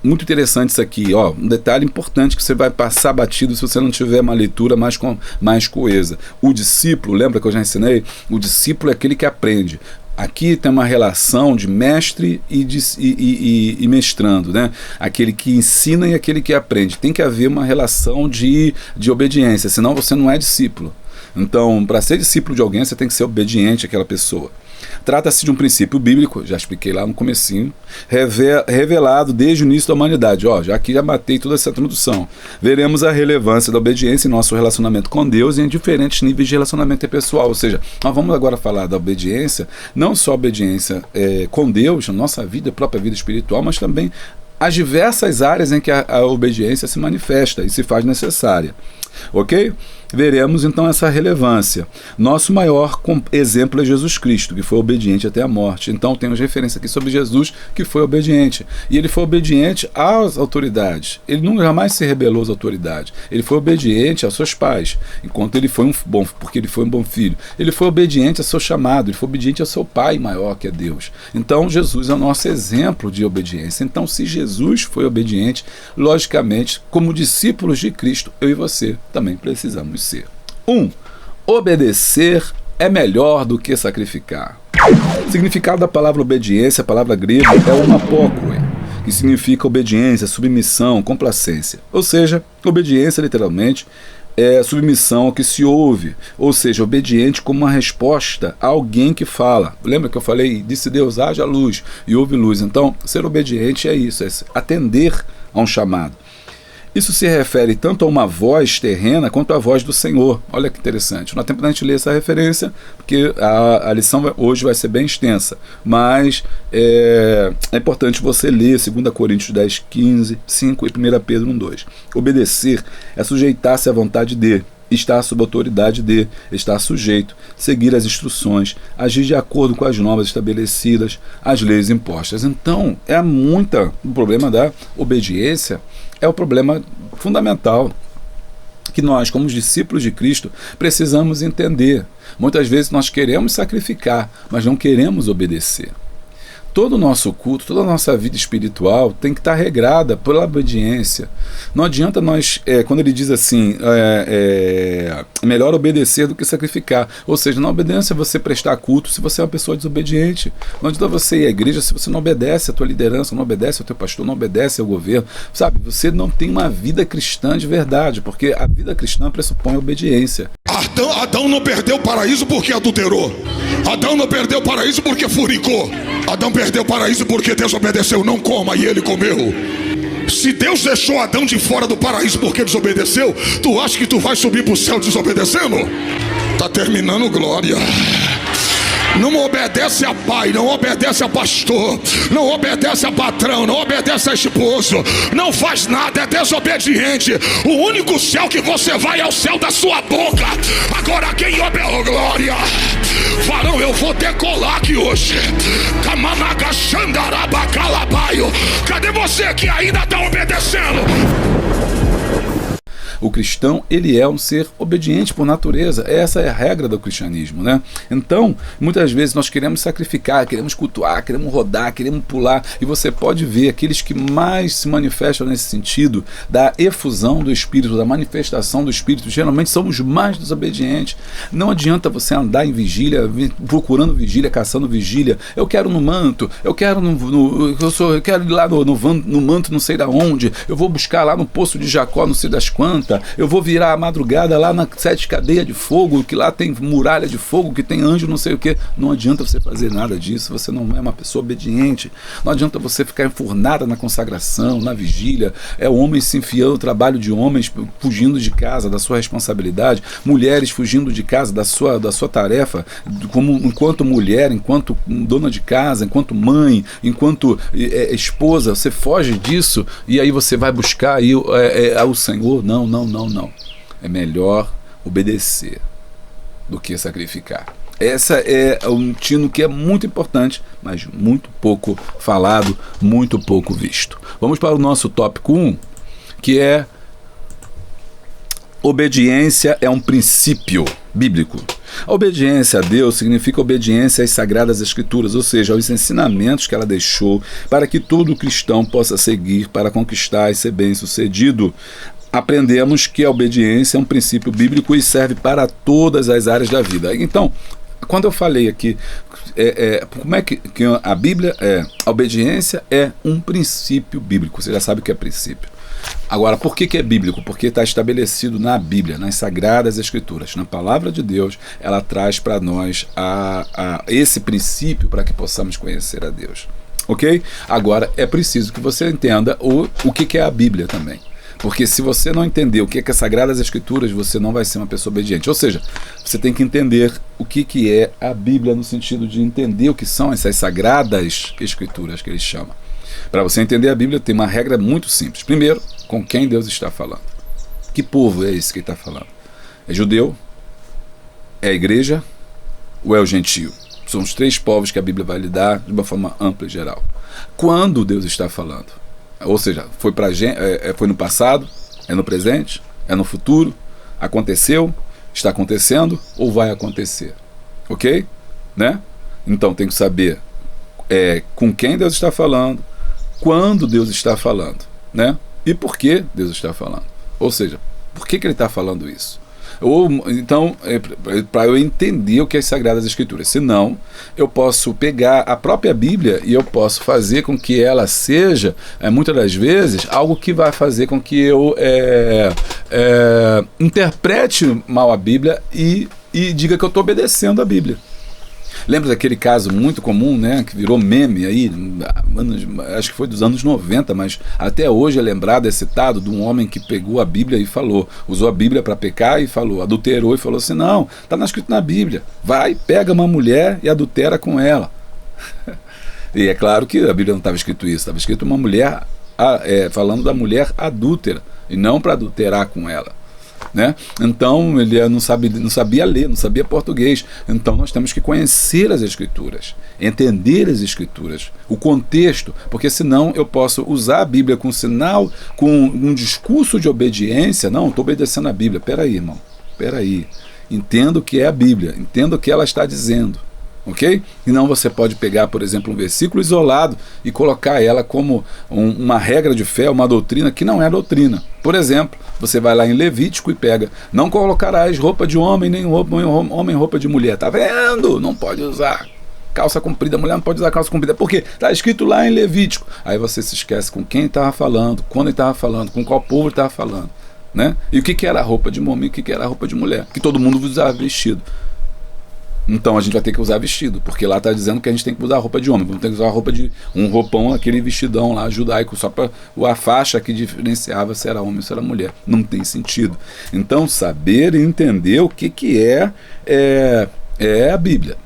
Muito interessante isso aqui, ó, um detalhe importante que você vai passar batido se você não tiver uma leitura mais coesa. O discípulo, lembra que eu já ensinei? O discípulo é aquele que aprende. Aqui tem uma relação de mestre e mestrando, né? Aquele que ensina e aquele que aprende. Tem que haver uma relação de obediência, senão você não é discípulo. Então, para ser discípulo de alguém, você tem que ser obediente àquela pessoa. Trata-se de um princípio bíblico, já expliquei lá no comecinho, revelado desde o início da humanidade. Já matei toda essa introdução. Veremos a relevância da obediência em nosso relacionamento com Deus e em diferentes níveis de relacionamento interpessoal. Ou seja, nós vamos agora falar da obediência, não só a obediência com Deus, na nossa vida, própria vida espiritual, mas também as diversas áreas em que a obediência se manifesta e se faz necessária. Ok? Veremos então essa relevância. Nosso maior exemplo é Jesus Cristo, que foi obediente até a morte. Então temos referência aqui sobre Jesus, que foi obediente. E ele foi obediente às autoridades. Ele não jamais se rebelou às autoridades. Ele foi obediente aos seus pais, enquanto ele foi porque ele foi um bom filho. Ele foi obediente ao seu chamado, ele foi obediente ao seu pai maior, que é Deus. Então Jesus é o nosso exemplo de obediência. Então, se Jesus foi obediente, logicamente, como discípulos de Cristo, eu e você também precisamos ser. 1. Obedecer é melhor do que sacrificar. O significado da palavra obediência, a palavra grega, é umapokoi, que significa obediência, submissão, complacência. Ou seja, obediência, literalmente, é submissão ao que se ouve, ou seja, obediente como uma resposta a alguém que fala. Lembra que eu falei, disse Deus, haja luz, e houve luz. Então, ser obediente é isso, é atender a um chamado. Isso se refere tanto a uma voz terrena quanto à voz do Senhor. Olha que interessante. Não há tempo da gente ler essa referência, porque a lição hoje vai ser bem extensa. Mas é importante você ler 2 Coríntios 10, 15, 5 e 1 Pedro 1, 2. Obedecer é sujeitar-se à vontade de. estar sob a autoridade de, estar sujeito, seguir as instruções, agir de acordo com as normas estabelecidas, as leis impostas. Então, o problema da obediência é o problema fundamental que nós, como os discípulos de Cristo, precisamos entender. Muitas vezes nós queremos sacrificar, mas não queremos obedecer. Todo o nosso culto, toda a nossa vida espiritual tem que estar regrada pela obediência. Não adianta nós, quando ele diz assim, é melhor obedecer do que sacrificar. Ou seja, na obediência você prestar culto se você é uma pessoa desobediente. Não adianta você ir à igreja se você não obedece à tua liderança, não obedece ao teu pastor, não obedece ao governo. Sabe, você não tem uma vida cristã de verdade, porque a vida cristã pressupõe obediência. Adão não perdeu o paraíso porque adulterou. Adão não perdeu o paraíso porque furicou. Adão perdeu o paraíso porque desobedeceu. Não coma, e ele comeu. Se Deus deixou Adão de fora do paraíso porque desobedeceu, tu acha que tu vai subir para o céu desobedecendo? Tá terminando, glória. Não obedece a pai, não obedece a pastor, não obedece a patrão, não obedece a esposo, não faz nada, é desobediente. O único céu que você vai é o céu da sua boca. Agora quem obedece, glória. Varão, eu vou decolar aqui hoje. Cadê você que ainda está obedecendo? O cristão, ele é um ser obediente por natureza. Essa é a regra do cristianismo, né? Então, muitas vezes nós queremos sacrificar, queremos cultuar, queremos rodar, queremos pular. E você pode ver aqueles que mais se manifestam nesse sentido da efusão do Espírito, da manifestação do Espírito, geralmente são os mais desobedientes. Não adianta você andar em vigília, procurando vigília, caçando vigília. Eu quero no manto, eu quero eu quero ir lá no manto não sei da onde, eu vou buscar lá no poço de Jacó não sei das quantas, eu vou virar a madrugada lá na 7 cadeias de fogo, que lá tem muralha de fogo, que tem anjo não sei o que. Não adianta você fazer nada disso, você não é uma pessoa obediente. Não adianta você ficar enfurnada na consagração, na vigília. É homens se enfiando no trabalho de homens, fugindo de casa, da sua responsabilidade, mulheres fugindo de casa, da sua tarefa, enquanto mulher, enquanto dona de casa, enquanto mãe, enquanto esposa. Você foge disso e aí você vai buscar aí, o Senhor. Não. É melhor obedecer do que sacrificar. Essa é um tino que é muito importante, mas muito pouco falado, muito pouco visto. Vamos para o nosso tópico 1, que é: obediência é um princípio bíblico. A obediência a Deus significa obediência às Sagradas Escrituras, ou seja, aos ensinamentos que ela deixou para que todo cristão possa seguir para conquistar e ser bem-sucedido. Aprendemos que a obediência é um princípio bíblico e serve para todas as áreas da vida. Então, quando eu falei aqui, como é que a Bíblia a obediência é um princípio bíblico. Você já sabe o que é princípio. Agora, por que é bíblico? Porque está estabelecido na Bíblia, nas Sagradas Escrituras, na Palavra de Deus. Ela traz para nós esse princípio para que possamos conhecer a Deus. Ok? Agora, é preciso que você entenda o que é a Bíblia também. Porque se você não entender o que é as Sagradas Escrituras, você não vai ser uma pessoa obediente. Ou seja, você tem que entender o que é a Bíblia, no sentido de entender o que são essas Sagradas Escrituras que eles chamam. Para você entender a Bíblia, tem uma regra muito simples. Primeiro, com quem Deus está falando. Que povo é esse que está falando? É judeu? É a igreja? Ou é o gentio? São os 3 povos que a Bíblia vai lidar de uma forma ampla e geral. Quando Deus está falando? Ou seja, foi no passado, é no presente, é no futuro, aconteceu, está acontecendo ou vai acontecer. Ok? Né? Então tem que saber com quem Deus está falando, quando Deus está falando, né? E por que Deus está falando. Ou seja, por que ele está falando isso? Então, para eu entender o que é as Sagradas Escrituras. Senão, eu posso pegar a própria Bíblia e eu posso fazer com que ela seja, muitas das vezes, algo que vai fazer com que eu interprete mal a Bíblia e diga que eu estou obedecendo a Bíblia. Lembra daquele caso muito comum, né, que virou meme aí, acho que foi dos anos 90, mas até hoje é lembrado, é citado, de um homem que pegou a Bíblia e falou, usou a Bíblia para pecar e falou, adulterou e falou assim: não, está escrito na Bíblia, vai, pega uma mulher e adultera com ela. E é claro que a Bíblia não estava escrito isso, estava escrito uma mulher, falando da mulher adúltera, e não para adulterar com ela. né? Então ele não sabia ler, não sabia português. Então nós temos que conhecer as Escrituras, entender as Escrituras, o contexto, porque senão eu posso usar a Bíblia com sinal, com um discurso de obediência. Não, estou obedecendo a Bíblia. Peraí, irmão, peraí. Entenda o que é a Bíblia, entenda o que ela está dizendo. Ok? E não você pode pegar, por exemplo, um versículo isolado e colocar ela como uma regra de fé, uma doutrina que não é doutrina. Por exemplo, você vai lá em Levítico e pega: não colocarás roupa de homem, nem homem roupa de mulher. Tá vendo? Não pode usar calça comprida, a mulher não pode usar calça comprida. Por quê? Está escrito lá em Levítico. Aí você se esquece com quem estava falando, quando ele estava falando, com qual povo ele estava falando, né? E o que era a roupa de homem e o que era a roupa de mulher? Que todo mundo usava vestido. Então a gente vai ter que usar vestido, porque lá está dizendo que a gente tem que usar roupa de homem, vamos ter que usar roupa de um roupão, aquele vestidão lá judaico, só para a faixa que diferenciava se era homem ou se era mulher. Não tem sentido. Então saber e entender o que é a Bíblia,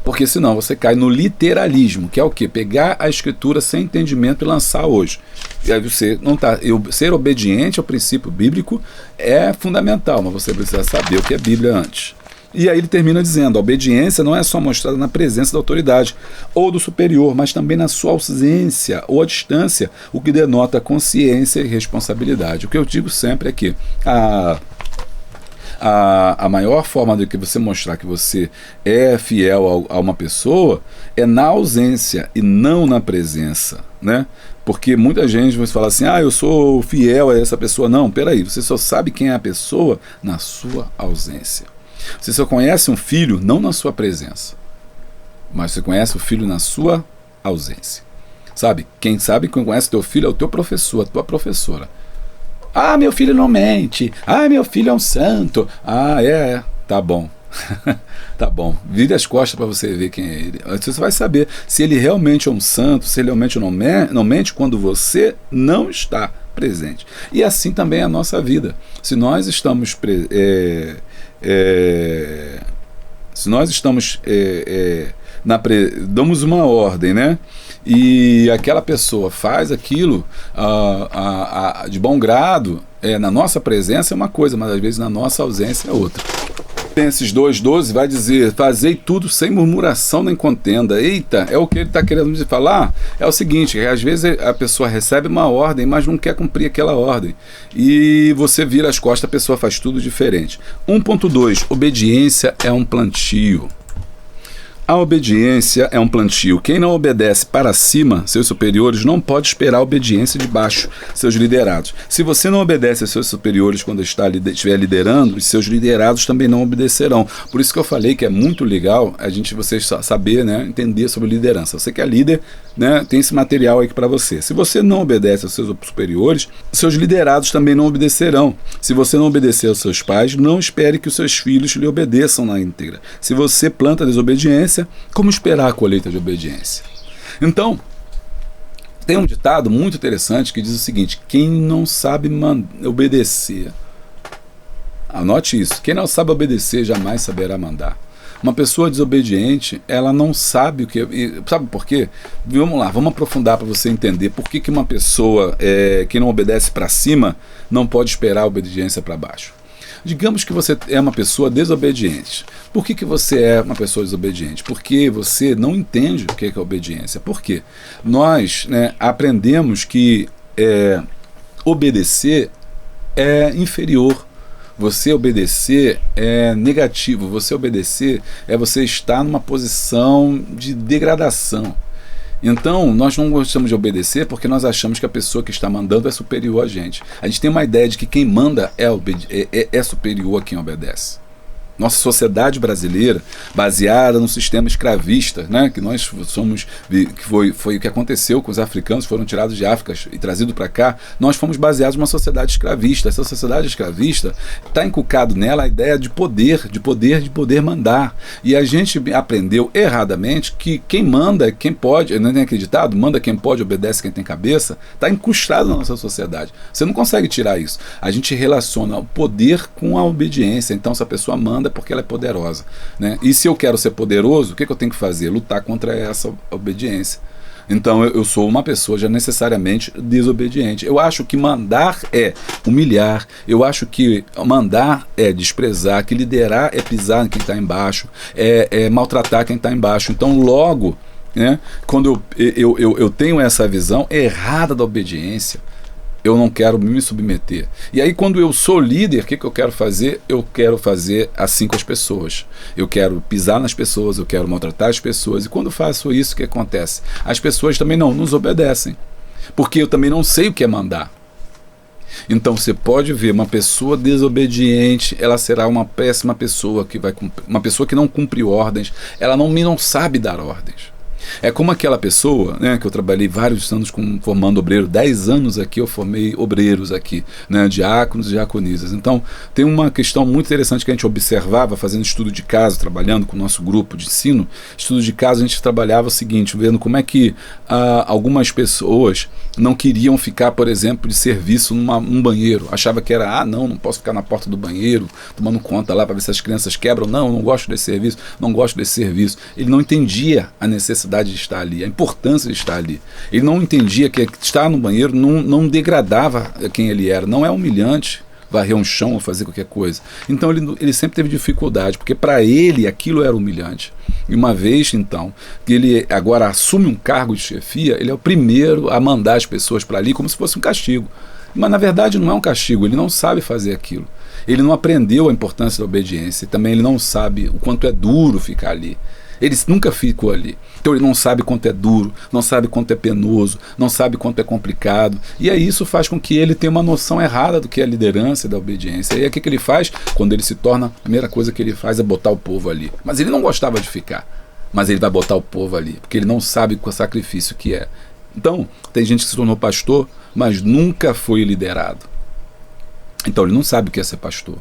porque senão você cai no literalismo, que é o quê? Pegar a Escritura sem entendimento e lançar hoje. E aí você não tá. Ser obediente ao princípio bíblico é fundamental, mas você precisa saber o que é Bíblia antes. E aí ele termina dizendo: a obediência não é só mostrada na presença da autoridade ou do superior, mas também na sua ausência ou à distância, o que denota consciência e responsabilidade. O que eu digo sempre é que a maior forma de que você mostrar que você é fiel a uma pessoa é na ausência e não na presença, né? Porque muita gente vai falar assim: eu sou fiel a essa pessoa. Não, peraí, você só sabe quem é a pessoa na sua ausência. Você só conhece um filho não na sua presença, mas você conhece o filho na sua ausência. Sabe? Quem conhece teu filho é o teu professor, a tua professora. Meu filho não mente. Meu filho é um santo. Tá bom. Tá bom. Vire as costas para você ver quem é ele. Você vai saber se ele realmente é um santo, se ele realmente não mente quando você não está presente. E assim também é a nossa vida. Se nós estamos damos uma ordem, né? E aquela pessoa faz aquilo de bom grado, na nossa presença é uma coisa, mas às vezes na nossa ausência é outra. Filipenses 2,12 vai dizer: fazei tudo sem murmuração nem contenda. Eita, é o que ele está querendo me falar? É o seguinte, às vezes a pessoa recebe uma ordem, mas não quer cumprir aquela ordem. E você vira as costas, a pessoa faz tudo diferente. 1.2, obediência é um plantio. A obediência é um plantio. Quem não obedece para cima, seus superiores, não pode esperar a obediência de baixo, seus liderados. Se você não obedece aos seus superiores quando estiver liderando, os seus liderados também não obedecerão. Por isso que eu falei que é muito legal vocês saber, né, entender sobre liderança. Você que é líder, né, tem esse material aí para você. Se você não obedece aos seus superiores, seus liderados também não obedecerão. Se você não obedecer aos seus pais, não espere que os seus filhos lhe obedeçam na íntegra. Se você planta desobediência, como esperar a colheita de obediência? Então, tem um ditado muito interessante que diz o seguinte: quem não sabe obedecer, anote isso, quem não sabe obedecer jamais saberá mandar. Uma pessoa desobediente, ela não sabe o que... Sabe por quê? Vamos lá, vamos aprofundar para você entender por que uma pessoa que não obedece para cima não pode esperar a obediência para baixo. Digamos que você é uma pessoa desobediente. Por que você é uma pessoa desobediente? Porque você não entende o que é obediência. Por quê? Nós, né, aprendemos que obedecer é inferior. Você obedecer é negativo. Você obedecer é você estar numa posição de degradação. Então, nós não gostamos de obedecer porque nós achamos que a pessoa que está mandando é superior a gente. A gente tem uma ideia de que quem manda é superior a quem obedece. Nossa sociedade brasileira, baseada no sistema escravista, né, que nós somos, que foi o que aconteceu com os africanos, foram tirados de África e trazidos para cá, nós fomos baseados numa sociedade escravista. Essa sociedade escravista está inculcado nela a ideia de poder mandar. E a gente aprendeu erradamente que quem manda, quem pode, não tem acreditado, manda quem pode, obedece quem tem cabeça, está incrustado na nossa sociedade. Você não consegue tirar isso. A gente relaciona o poder com a obediência. Então, se a pessoa manda, é porque ela é poderosa, né? E se eu quero ser poderoso, o que eu tenho que fazer? Lutar contra essa obediência. Então eu sou uma pessoa já necessariamente desobediente. Eu acho que mandar é humilhar, eu acho que mandar é desprezar, que liderar é pisar em quem está embaixo, é maltratar quem está embaixo. Então logo, né, quando eu tenho essa visão errada da obediência, eu não quero me submeter. E aí quando eu sou líder, o que eu quero fazer? Eu quero fazer assim com as pessoas. Eu quero pisar nas pessoas, eu quero maltratar as pessoas. E quando faço isso, o que acontece? As pessoas também não nos obedecem. Porque eu também não sei o que é mandar. Então você pode ver, uma pessoa desobediente, ela será uma péssima pessoa, uma pessoa que não cumpre ordens, ela não sabe dar ordens. É como aquela pessoa, né, que eu trabalhei vários anos formando obreiro, 10 anos aqui eu formei obreiros aqui, né, diáconos e diaconisas. Então tem uma questão muito interessante que a gente observava fazendo estudo de caso, trabalhando com o nosso grupo de ensino. Estudo de caso, a gente trabalhava o seguinte, vendo como é que algumas pessoas não queriam ficar, por exemplo, de serviço num banheiro. Achava que era, não posso ficar na porta do banheiro tomando conta lá para ver se as crianças quebram. Não gosto desse serviço, não gosto desse serviço. Ele não entendia a necessidade de estar ali, a importância de estar ali. Ele não entendia que estar no banheiro não degradava quem ele era, não é humilhante varrer um chão ou fazer qualquer coisa. Então ele sempre teve dificuldade, porque para ele aquilo era humilhante. E uma vez, então, que ele agora assume um cargo de chefia, ele é o primeiro a mandar as pessoas para ali como se fosse um castigo. Mas na verdade não é um castigo, ele não sabe fazer aquilo. Ele não aprendeu a importância da obediência, e também ele não sabe o quanto é duro ficar ali. Ele nunca ficou ali. Então ele não sabe quanto é duro, não sabe quanto é penoso, não sabe quanto é complicado. E aí isso faz com que ele tenha uma noção errada do que é a liderança e da obediência. E aí o que ele faz? Quando ele se torna, a primeira coisa que ele faz é botar o povo ali. Mas ele não gostava de ficar. Mas ele vai botar o povo ali, porque ele não sabe o sacrifício que é. Então, tem gente que se tornou pastor, mas nunca foi liderado. Então ele não sabe o que é ser pastor.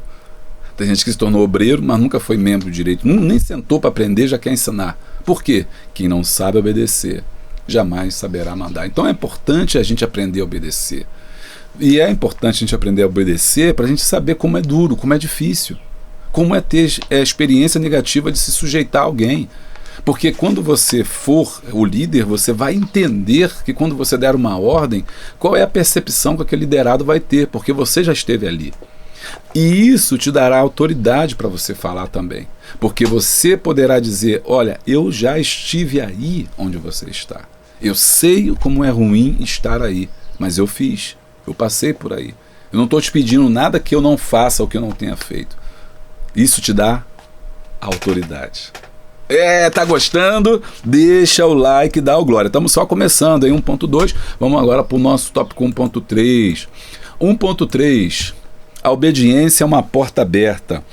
Tem gente que se tornou obreiro, mas nunca foi membro direito, nem sentou para aprender, já quer ensinar. Por quê? Quem não sabe obedecer, jamais saberá mandar. Então é importante a gente aprender a obedecer. E é importante a gente aprender a obedecer para a gente saber como é duro, como é difícil, como é ter experiência negativa de se sujeitar a alguém. Porque quando você for o líder, você vai entender que quando você der uma ordem, qual é a percepção que aquele liderado vai ter, porque você já esteve ali. E isso te dará autoridade para você falar também, porque você poderá dizer, olha, eu já estive aí onde você está, eu sei como é ruim estar aí, mas eu fiz, eu passei por aí, eu não estou te pedindo nada que eu não faça ou que eu não tenha feito. Isso te dá autoridade. Tá gostando? Deixa o like e dá o glória. Estamos só começando aí 1.2, vamos agora para o nosso tópico 1.3. 1.3, a obediência é uma porta aberta.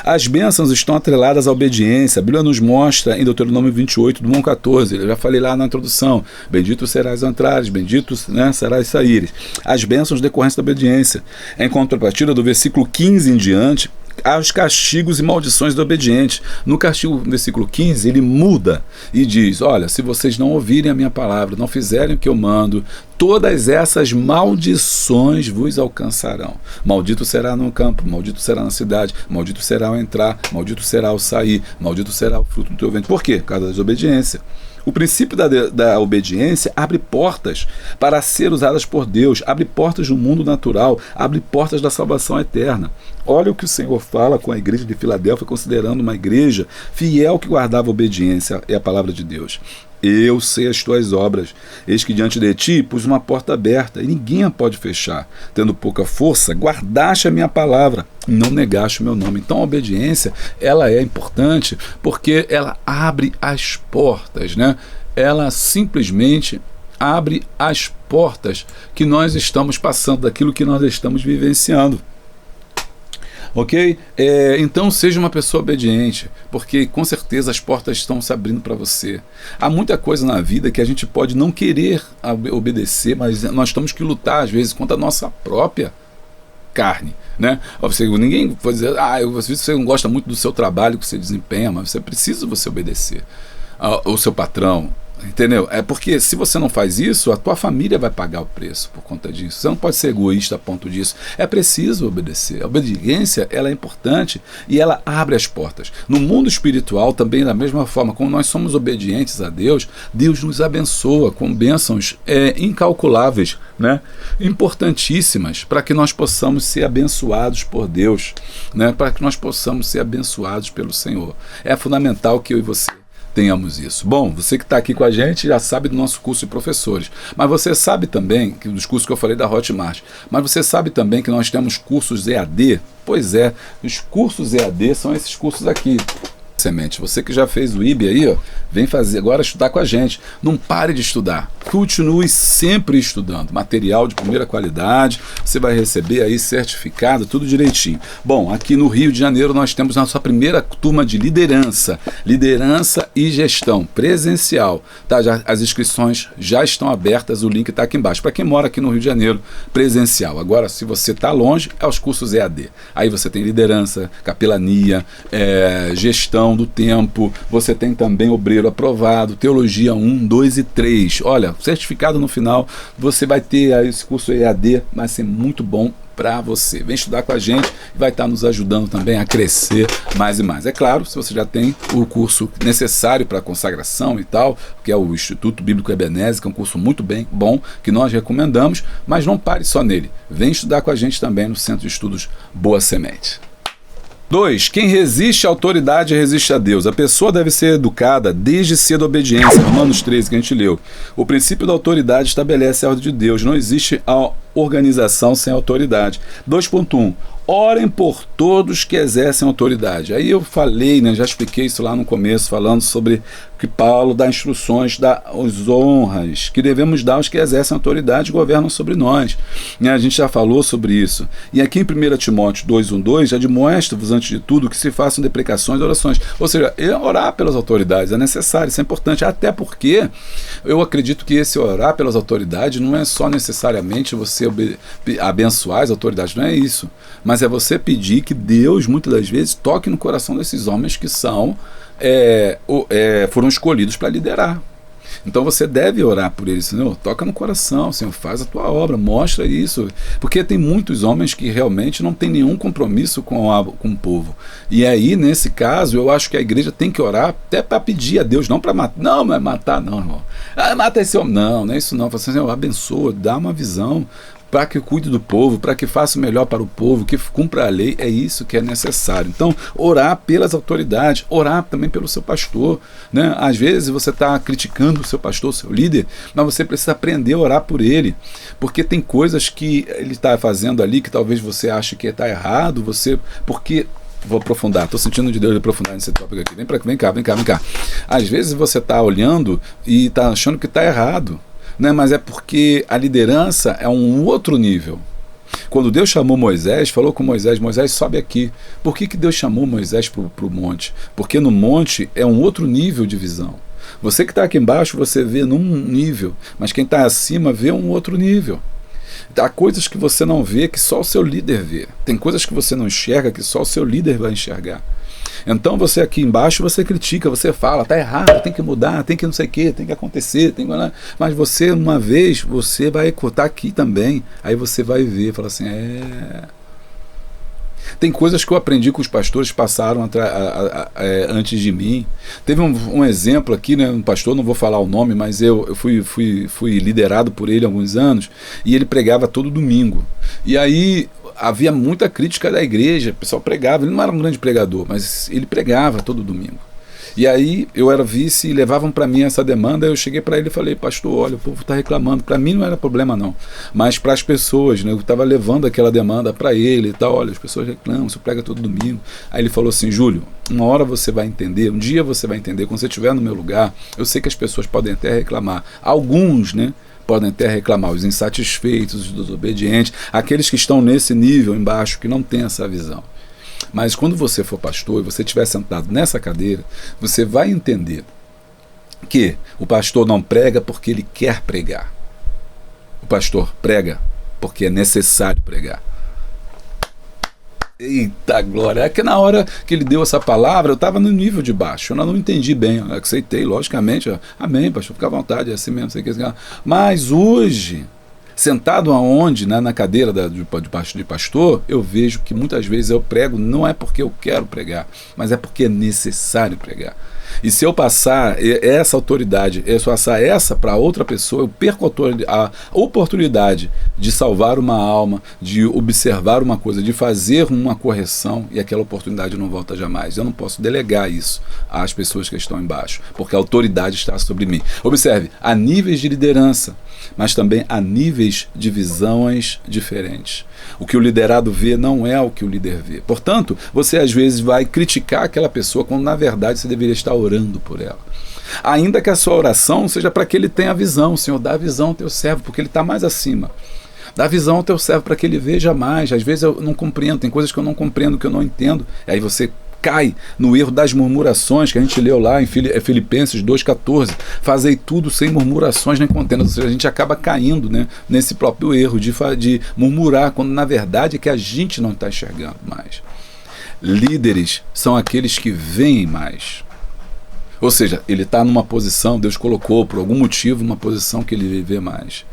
As bênçãos estão atreladas à obediência. A Bíblia nos mostra em Deuteronômio 28, do 1 ao 14. Eu já falei lá na introdução. Bendito serás ao entrares, bendito, né, serás saíres. As bênçãos decorrentes da obediência. Em contrapartida, do versículo 15 em diante, há os castigos e maldições do obediente. No castigo, no versículo 15, ele muda e diz, olha, se vocês não ouvirem a minha palavra, não fizerem o que eu mando, todas essas maldições vos alcançarão. Maldito será no campo, maldito será na cidade, maldito será ao entrar, maldito será ao sair, maldito será o fruto do teu ventre. Por quê? Por causa da desobediência. O princípio da obediência abre portas para ser usadas por Deus, abre portas no mundo natural, abre portas da salvação eterna. Olha o que o Senhor fala com a igreja de Filadélfia, considerando uma igreja fiel que guardava a obediência e a palavra de Deus. Eu sei as tuas obras, eis que diante de ti pus uma porta aberta, e ninguém a pode fechar. Tendo pouca força, guardaste a minha palavra, não negaste o meu nome. Então a obediência, ela é importante, porque ela abre as portas, né? Ela simplesmente abre as portas que nós estamos passando, daquilo que nós estamos vivenciando. Ok? Então seja uma pessoa obediente, porque com certeza as portas estão se abrindo para você. Há muita coisa na vida que a gente pode não querer obedecer, mas nós temos que lutar às vezes contra a nossa própria carne, né? Ninguém pode dizer, às vezes você não gosta muito do seu trabalho que você desempenha, mas você precisa obedecer ao seu patrão, Entendeu? É porque se você não faz isso, a tua família vai pagar o preço por conta disso. Você não pode ser egoísta a ponto disso. É preciso obedecer. A obediência, ela é importante e ela abre as portas. No mundo espiritual também, da mesma forma, como nós somos obedientes a Deus, Deus nos abençoa com bênçãos incalculáveis, né? Importantíssimas, para que nós possamos ser abençoados por Deus, né? Para que nós possamos ser abençoados pelo Senhor. É fundamental que eu e você tenhamos isso. Bom, você que está aqui com a gente já sabe do nosso curso de professores, mas você sabe também, que dos cursos que eu falei da Hotmart, mas você sabe também que nós temos cursos EAD? Pois é, os cursos EAD são esses cursos aqui. Semente, você que já fez o IB aí, ó, vem fazer agora estudar com a gente. Não pare de estudar, continue sempre estudando. Material de primeira qualidade, você vai receber aí certificado, tudo direitinho. Bom, aqui no Rio de Janeiro nós temos a nossa primeira turma de liderança e gestão presencial, tá? As inscrições já estão abertas, o link está aqui embaixo. Para quem mora aqui no Rio de Janeiro, presencial. Agora, se você está longe, é os cursos EAD. Aí você tem liderança, capelania, gestão do tempo, você tem também obreiro aprovado, teologia 1, 2 e 3. Olha, certificado no final, você vai ter aí esse curso EAD, vai ser muito bom para você. Vem estudar com a gente e vai estar nos ajudando também a crescer mais e mais. É claro, se você já tem o curso necessário para consagração e tal, que é o Instituto Bíblico Ebenezer, que é um curso muito bom, que nós recomendamos, mas não pare só nele. Vem estudar com a gente também no Centro de Estudos Boa Semente. 2. Quem resiste à autoridade resiste a Deus. A pessoa deve ser educada desde cedo à obediência. Romanos 13, que a gente leu. O princípio da autoridade estabelece a ordem de Deus. Não existe a organização sem autoridade. 2.1. Orem por todos que exercem autoridade. Aí eu falei, né, já expliquei isso lá no começo, falando sobre que Paulo dá instruções, dá as honras que devemos dar aos que exercem autoridade e governam sobre nós. A gente já falou sobre isso. E aqui em 1 Timóteo 2:1-2, já demonstra-vos antes de tudo que se façam deprecações e orações. Ou seja, orar pelas autoridades é necessário, isso é importante, até porque eu acredito que esse orar pelas autoridades não é só necessariamente você abençoar as autoridades, não é isso. Mas é você pedir que Deus, muitas das vezes, toque no coração desses homens que foram escolhidos para liderar. Então você deve orar por eles, Senhor, toca no coração, Senhor, faz a tua obra, mostra isso. Porque tem muitos homens que realmente não têm nenhum compromisso com o povo. E aí, nesse caso, eu acho que a igreja tem que orar até para pedir a Deus, não para matar. Não é matar, não, irmão. Mata esse homem. Não é isso não. Fala assim, Senhor, abençoa, dá uma visão para que cuide do povo, para que faça o melhor para o povo, que cumpra a lei, é isso que é necessário. Então, orar pelas autoridades, orar também pelo seu pastor, né? Às vezes você está criticando o seu pastor, o seu líder, mas você precisa aprender a orar por ele, porque tem coisas que ele está fazendo ali que talvez você ache que está errado, porque... Vou aprofundar, estou sentindo de Deus aprofundar nesse tópico aqui. Vem cá. Às vezes você está olhando e está achando que está errado, né? Mas é porque a liderança é um outro nível. Quando Deus chamou Moisés, falou com Moisés, sobe aqui. Por que Deus chamou Moisés para o monte? Porque no monte é um outro nível de visão. Você que está aqui embaixo, você vê num nível, mas quem está acima vê um outro nível. Há coisas que você não vê que só o seu líder vê. Tem coisas que você não enxerga que só o seu líder vai enxergar. Então você aqui embaixo, você critica, você fala, tá errado, tem que mudar, tem que não sei o que, tem que acontecer, mas você, uma vez, você vai estar aqui também, aí você vai ver, fala assim, Tem coisas que eu aprendi que os pastores passaram antes de mim. Teve um exemplo aqui, né, um pastor, não vou falar o nome, mas eu fui liderado por ele há alguns anos, e ele pregava todo domingo. E aí havia muita crítica da igreja, o pessoal pregava, ele não era um grande pregador, mas ele pregava todo domingo. E aí eu era vice e levavam para mim essa demanda. Eu cheguei para ele e falei, pastor, olha, o povo está reclamando. Para mim não era problema não, mas para as pessoas, né, eu estava levando aquela demanda para ele e tal. Olha, as pessoas reclamam, você prega todo domingo. Aí ele falou assim, Júlio, uma hora você vai entender, um dia você vai entender, quando você estiver no meu lugar, eu sei que as pessoas podem até reclamar, alguns, né, podem até reclamar, os insatisfeitos, os desobedientes, aqueles que estão nesse nível embaixo, que não têm essa visão. Mas quando você for pastor e você estiver sentado nessa cadeira, você vai entender que o pastor não prega porque ele quer pregar. O pastor prega porque é necessário pregar. Eita glória, é que na hora que ele deu essa palavra, eu estava no nível de baixo, eu não entendi bem, eu aceitei, logicamente, amém, pastor, fica à vontade, é assim mesmo, sei que. Mas hoje, sentado aonde, né, na cadeira de pastor, eu vejo que muitas vezes eu prego, não é porque eu quero pregar, mas é porque é necessário pregar. E se eu passar essa autoridade, eu passar essa para outra pessoa, eu perco a oportunidade de salvar uma alma, de observar uma coisa, de fazer uma correção, e aquela oportunidade não volta jamais. Eu não posso delegar isso às pessoas que estão embaixo, porque a autoridade está sobre mim. Observe, há níveis de liderança, mas também há níveis de visões diferentes. O que o liderado vê não é o que o líder vê. Portanto, você às vezes vai criticar aquela pessoa quando na verdade você deveria estar orando por ela. Ainda que a sua oração seja para que ele tenha visão. Senhor, dá visão ao teu servo, porque ele está mais acima. Dá visão ao teu servo para que ele veja mais. Às vezes eu não compreendo, tem coisas que eu não compreendo, que eu não entendo. E aí você cai no erro das murmurações, que a gente leu lá em Filipenses 2,14, fazei tudo sem murmurações nem contendas. Ou seja, a gente acaba caindo, né, nesse próprio erro de murmurar, quando na verdade é que a gente não está enxergando mais. Líderes são aqueles que veem mais. Ou seja, ele está numa posição, Deus colocou por algum motivo numa posição que ele vê mais.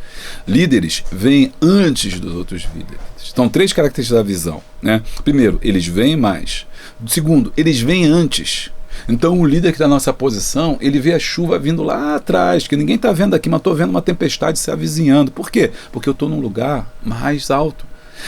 Líderes veem antes dos outros líderes. Então, 3 características da visão, né? Primeiro, eles veem mais. Segundo, eles veem antes. Então, o líder que está na nossa posição, ele vê a chuva vindo lá atrás, que ninguém está vendo aqui, mas estou vendo uma tempestade se avizinhando. Por quê? Porque eu estou num lugar mais alto.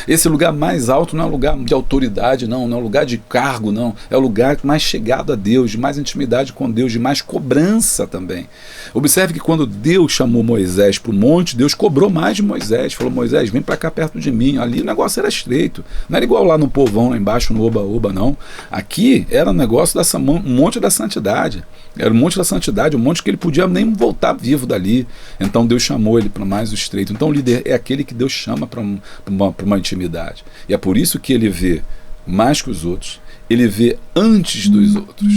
Esse lugar mais alto não é um lugar de autoridade, não é um lugar de cargo, não. É o lugar mais chegado a Deus, de mais intimidade com Deus, de mais cobrança também. Observe que quando Deus chamou Moisés para o monte, Deus cobrou mais de Moisés. Falou, Moisés, vem para cá perto de mim. Ali o negócio era estreito. Não era igual lá no povão, lá embaixo, no Oba-Oba, não. Aqui era um negócio um monte da santidade. Era um monte da santidade, um monte que ele podia nem voltar vivo dali. Então Deus chamou ele para mais o estreito. Então o líder é aquele que Deus chama para uma intimidade. E é por isso que ele vê mais que os outros, ele vê antes dos outros.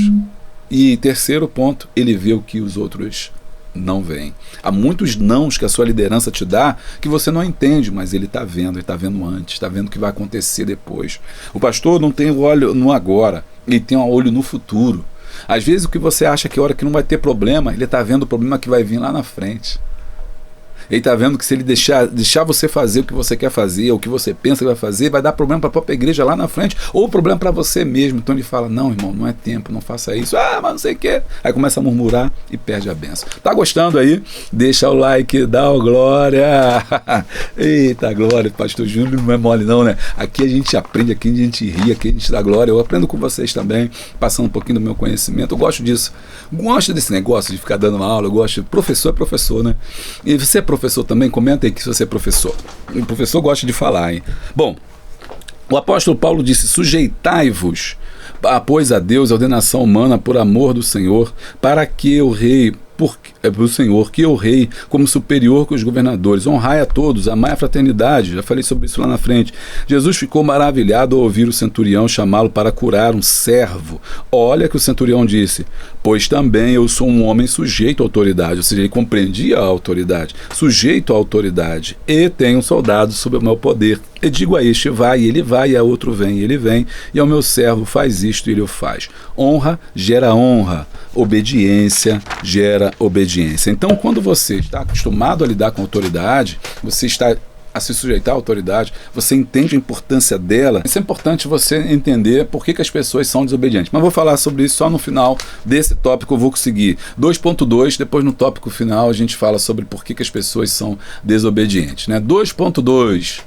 E terceiro ponto, ele vê o que os outros não veem. Há muitos nãos que a sua liderança te dá que você não entende, mas ele está vendo antes, está vendo o que vai acontecer depois. O pastor não tem o olho no agora, ele tem o olho no futuro. Às vezes o que você acha que a hora que não vai ter problema, ele está vendo o problema que vai vir lá na frente. Ele está vendo que se ele deixar você fazer o que você quer fazer, ou o que você pensa que vai fazer, vai dar problema para a própria igreja lá na frente, ou problema para você mesmo. Então ele fala, não, irmão, não é tempo, não faça isso. Mas não sei o quê. Aí começa a murmurar e perde a benção. Tá gostando aí? Deixa o like, dá o glória. Eita, glória, pastor Júnior não é mole não, né? Aqui a gente aprende, aqui a gente ri, aqui a gente dá glória. Eu aprendo com vocês também, passando um pouquinho do meu conhecimento. Eu gosto disso. Gosto desse negócio de ficar dando uma aula. Eu gosto. Professor é professor, né? E você é professor também? Comenta aí que se você é professor. O professor gosta de falar, hein? Bom, o apóstolo Paulo disse, sujeitai-vos, pois a Deus a ordenação humana por amor do Senhor, para que o rei, o Senhor, que o rei, como superior que os governadores, honrai a todos, amai a fraternidade. Já falei sobre isso lá na frente. Jesus ficou maravilhado ao ouvir o centurião chamá-lo para curar um servo. Olha que o centurião disse, pois também eu sou um homem sujeito à autoridade. Ou seja, ele compreendia a autoridade, sujeito à autoridade, e tenho um soldado sob o meu poder. E digo a este, vai, e ele vai, e a outro vem, e ele vem, e ao meu servo faz isto, e ele o faz. Honra gera honra, obediência gera obediência. Então, quando você está acostumado a lidar com autoridade, você está a se sujeitar à autoridade, você entende a importância dela. Isso é importante você entender por que as pessoas são desobedientes. Mas vou falar sobre isso só no final desse tópico. Eu vou conseguir 2.2, depois no tópico final a gente fala sobre por que as pessoas são desobedientes, né? 2.2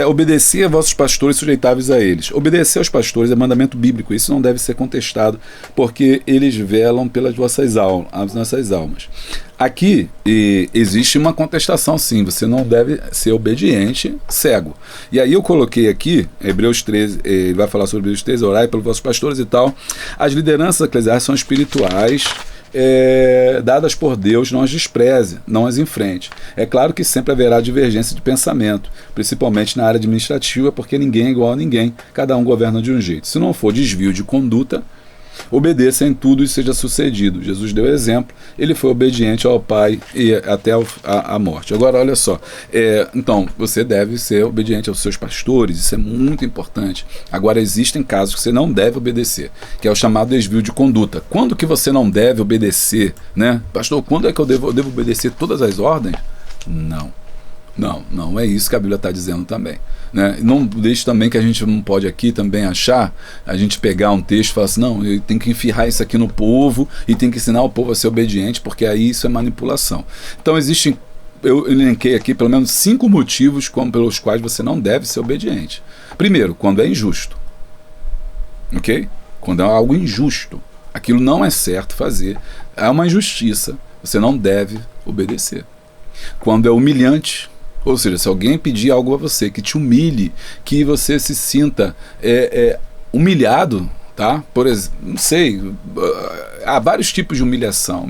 obedecer a vossos pastores, sujeitáveis a eles. Obedecer aos pastores é mandamento bíblico, isso não deve ser contestado, porque eles velam pelas vossas almas, as nossas almas. Aqui existe uma contestação, sim, você não deve ser obediente cego. E aí eu coloquei aqui, Hebreus 13, ele vai falar sobre Hebreus 13, orai pelos vossos pastores e tal. As lideranças eclesiásticas são espirituais, dadas por Deus, não as despreze, não as enfrente. É claro que sempre haverá divergência de pensamento, principalmente na área administrativa, porque ninguém é igual a ninguém, cada um governa de um jeito. Se não for desvio de conduta, Obedeça em tudo e seja sucedido. Jesus deu exemplo, ele foi obediente ao Pai e até a morte. Agora, olha só, então, você deve ser obediente aos seus pastores, isso é muito importante. Agora, existem casos que você não deve obedecer, que é o chamado desvio de conduta. Quando que você não deve obedecer, né? Pastor, quando é que eu devo obedecer todas as ordens? Não é isso que a Bíblia está dizendo também, né? Não deixe também que a gente não pode aqui também achar, a gente pegar um texto e falar assim, não, eu tenho que enfiar isso aqui no povo e tem que ensinar o povo a ser obediente, porque aí isso é manipulação. Então existem, eu elenquei aqui pelo menos 5 motivos pelos quais você não deve ser obediente. Primeiro, quando é injusto, ok? Quando é algo injusto, aquilo não é certo fazer, é uma injustiça, você não deve obedecer. Quando é humilhante, ou seja, se alguém pedir algo a você que te humilhe, que você se sinta humilhado, tá? Por exemplo, não sei, há vários tipos de humilhação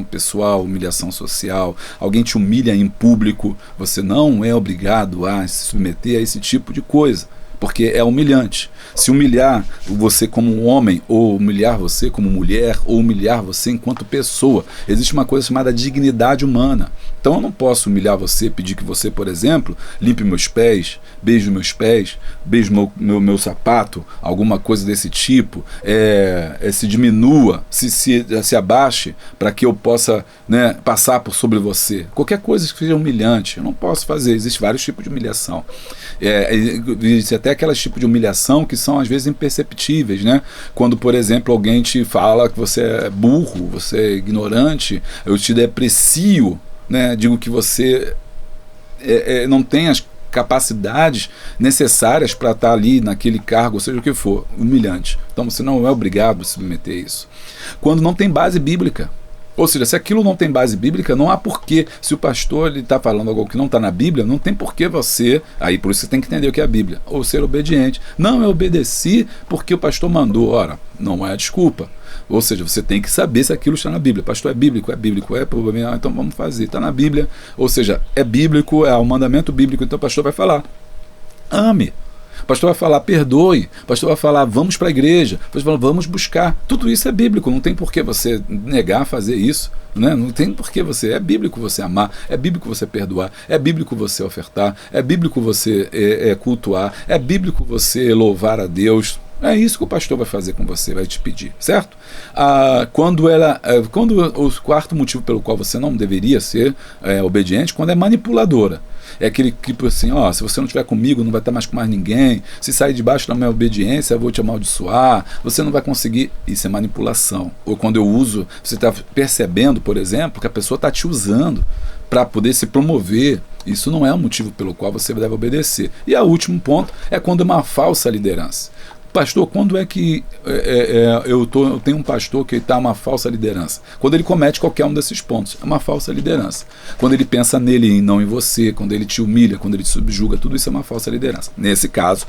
pessoal, humilhação social, alguém te humilha em público, você não é obrigado a se submeter a esse tipo de coisa, porque é humilhante. Se humilhar você como um homem, ou humilhar você como mulher, ou humilhar você enquanto pessoa, existe uma coisa chamada dignidade humana. Então eu não posso humilhar você, pedir que você, por exemplo, limpe meus pés, beije meu sapato, alguma coisa desse tipo, se diminua, se abaixe, para que eu possa, né, passar por sobre você. Qualquer coisa que seja humilhante, eu não posso fazer. Existem vários tipos de humilhação. Existe até aquelas tipos de humilhação que são às vezes imperceptíveis, né? Quando, por exemplo, alguém te fala que você é burro, você é ignorante, eu te deprecio, né? Digo que você não tem as capacidades necessárias para estar ali naquele cargo, seja o que for, humilhante. Então você não é obrigado a se submeter a isso. Quando não tem base bíblica, ou seja, se aquilo não tem base bíblica, não há porquê. Se o pastor está falando algo que não está na Bíblia, não tem porquê você, aí por isso você tem que entender o que é a Bíblia, ou ser obediente. Não, eu obedeci porque o pastor mandou. Ora, não é a desculpa. Ou seja, você tem que saber se aquilo está na Bíblia. Pastor, é bíblico, então vamos fazer. Está na Bíblia, ou seja, é bíblico, é um mandamento bíblico, então o pastor vai falar, ame. O pastor vai falar, perdoe. O pastor vai falar, vamos para a igreja. O pastor vai falar, vamos buscar. Tudo isso é bíblico, não tem por que você negar fazer isso, né? Não tem por que você, é bíblico você amar, é bíblico você perdoar, é bíblico você ofertar, é bíblico você cultuar, é bíblico você louvar a Deus. É isso que o pastor vai fazer com você, vai te pedir, certo? Quando o quarto motivo pelo qual você não deveria ser obediente, quando é manipuladora. É aquele tipo assim, ó, se você não estiver comigo, não vai estar mais com mais ninguém. Se sair debaixo da minha obediência, eu vou te amaldiçoar. Você não vai conseguir. Isso é manipulação. Ou quando eu uso, você está percebendo, por exemplo, que a pessoa está te usando para poder se promover. Isso não é um motivo pelo qual você deve obedecer. E o último ponto é quando é uma falsa liderança. Pastor, quando é que eu tenho um pastor que está uma falsa liderança? Quando ele comete qualquer um desses pontos, é uma falsa liderança. Quando ele pensa nele e não em você, quando ele te humilha, quando ele te subjuga, tudo isso é uma falsa liderança. Nesse caso,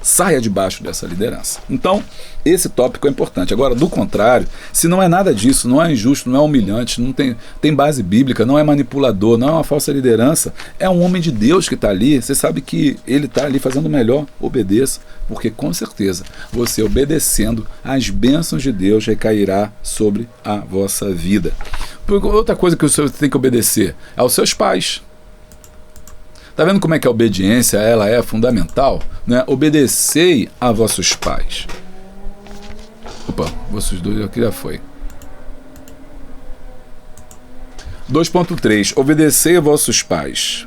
saia debaixo dessa liderança. Então, esse tópico é importante. Agora, do contrário, se não é nada disso, não é injusto, não é humilhante, não tem base bíblica, não é manipulador, não é uma falsa liderança, é um homem de Deus que está ali, você sabe que ele está ali fazendo o melhor, obedeça, porque com certeza você obedecendo, as bênçãos de Deus recairá sobre a vossa vida. Outra coisa que você tem que obedecer é aos seus pais. Está vendo como é que a obediência ela é fundamental? Né? Obedecei a vossos pais. Opa, vossos dois aqui já foi. 2.3. Obedecei a vossos pais,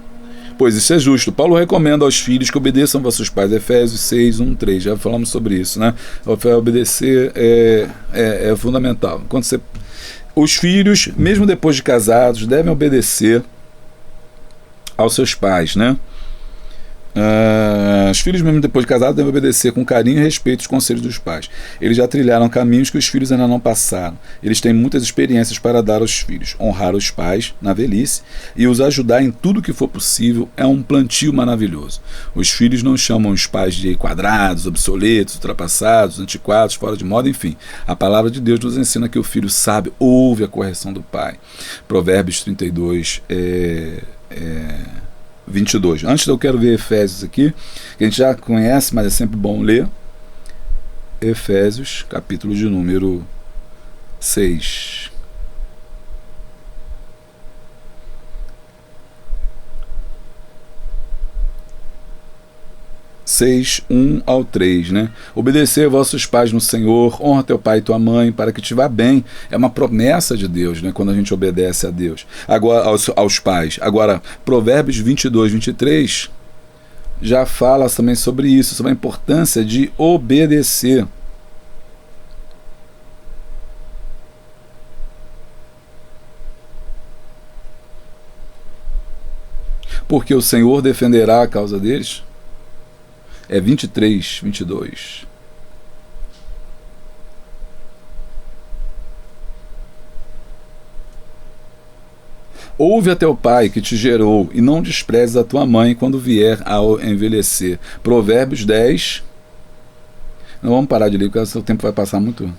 pois isso é justo. Paulo recomenda aos filhos que obedeçam a vossos pais. Efésios 6, 1, 3. Já falamos sobre isso, né? Obedecer é fundamental. Os filhos, mesmo depois de casados, devem obedecer aos seus pais, né? Os filhos, mesmo depois de casados, devem obedecer com carinho e respeito os conselhos dos pais. Eles já trilharam caminhos que os filhos ainda não passaram. Eles têm muitas experiências para dar aos filhos. Honrar os pais na velhice e os ajudar em tudo que for possível é um plantio maravilhoso. Os filhos não chamam os pais de quadrados, obsoletos, ultrapassados, antiquados, fora de moda, enfim. A palavra de Deus nos ensina que o filho sábio ouve a correção do pai. Provérbios 32, 22. Antes eu quero ver Efésios aqui, que a gente já conhece, mas é sempre bom ler. Efésios, capítulo de número 6. Seis, 1 ao 3, né? Obedecer vossos pais no Senhor, honra teu pai e tua mãe, para que te vá bem. É uma promessa de Deus, né? Quando a gente obedece a Deus. Agora, aos pais. Agora, Provérbios 22, 23, já fala também sobre isso, sobre a importância de obedecer. Porque o Senhor defenderá a causa deles. É 23, 22. Ouve a teu pai que te gerou, e não desprezes a tua mãe quando vier a envelhecer. Provérbios 10. Não vamos parar de ler, porque o tempo vai passar muito.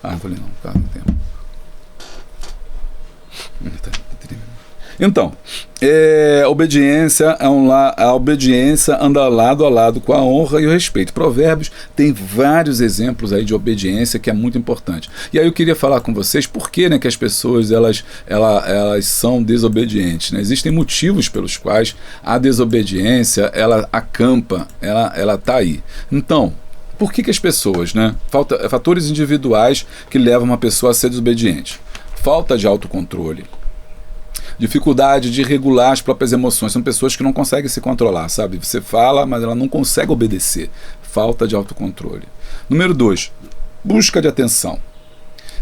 Falei não, tá no tempo. Então, a obediência anda lado a lado com a honra e o respeito. Provérbios tem vários exemplos aí de obediência que é muito importante. E aí eu queria falar com vocês por que, né, que as pessoas elas são desobedientes, né? Existem motivos pelos quais a desobediência ela acampa, ela tá aí. Então, por que as pessoas, né? Fatores individuais que levam uma pessoa a ser desobediente. Falta de autocontrole. Dificuldade de regular as próprias emoções. São pessoas que não conseguem se controlar, sabe? Você fala, mas ela não consegue obedecer. Falta de autocontrole. Número 2, busca de atenção.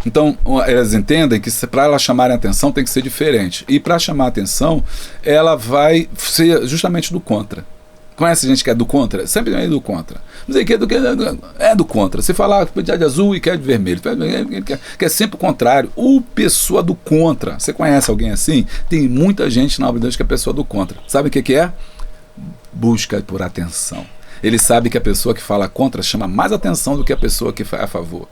Então, elas entendem que para elas chamarem atenção tem que ser diferente. E para chamar atenção, ela vai ser justamente do contra. Conhece gente que é do contra? Sempre é do contra. Não sei o que é do contra. Você fala que de azul e quer de vermelho. Que é sempre o contrário. Pessoa do contra. Você conhece alguém assim? Tem muita gente na obra de Deus que é pessoa do contra. Sabe o que é? Busca por atenção. Ele sabe que a pessoa que fala contra chama mais atenção do que a pessoa que faz a favor.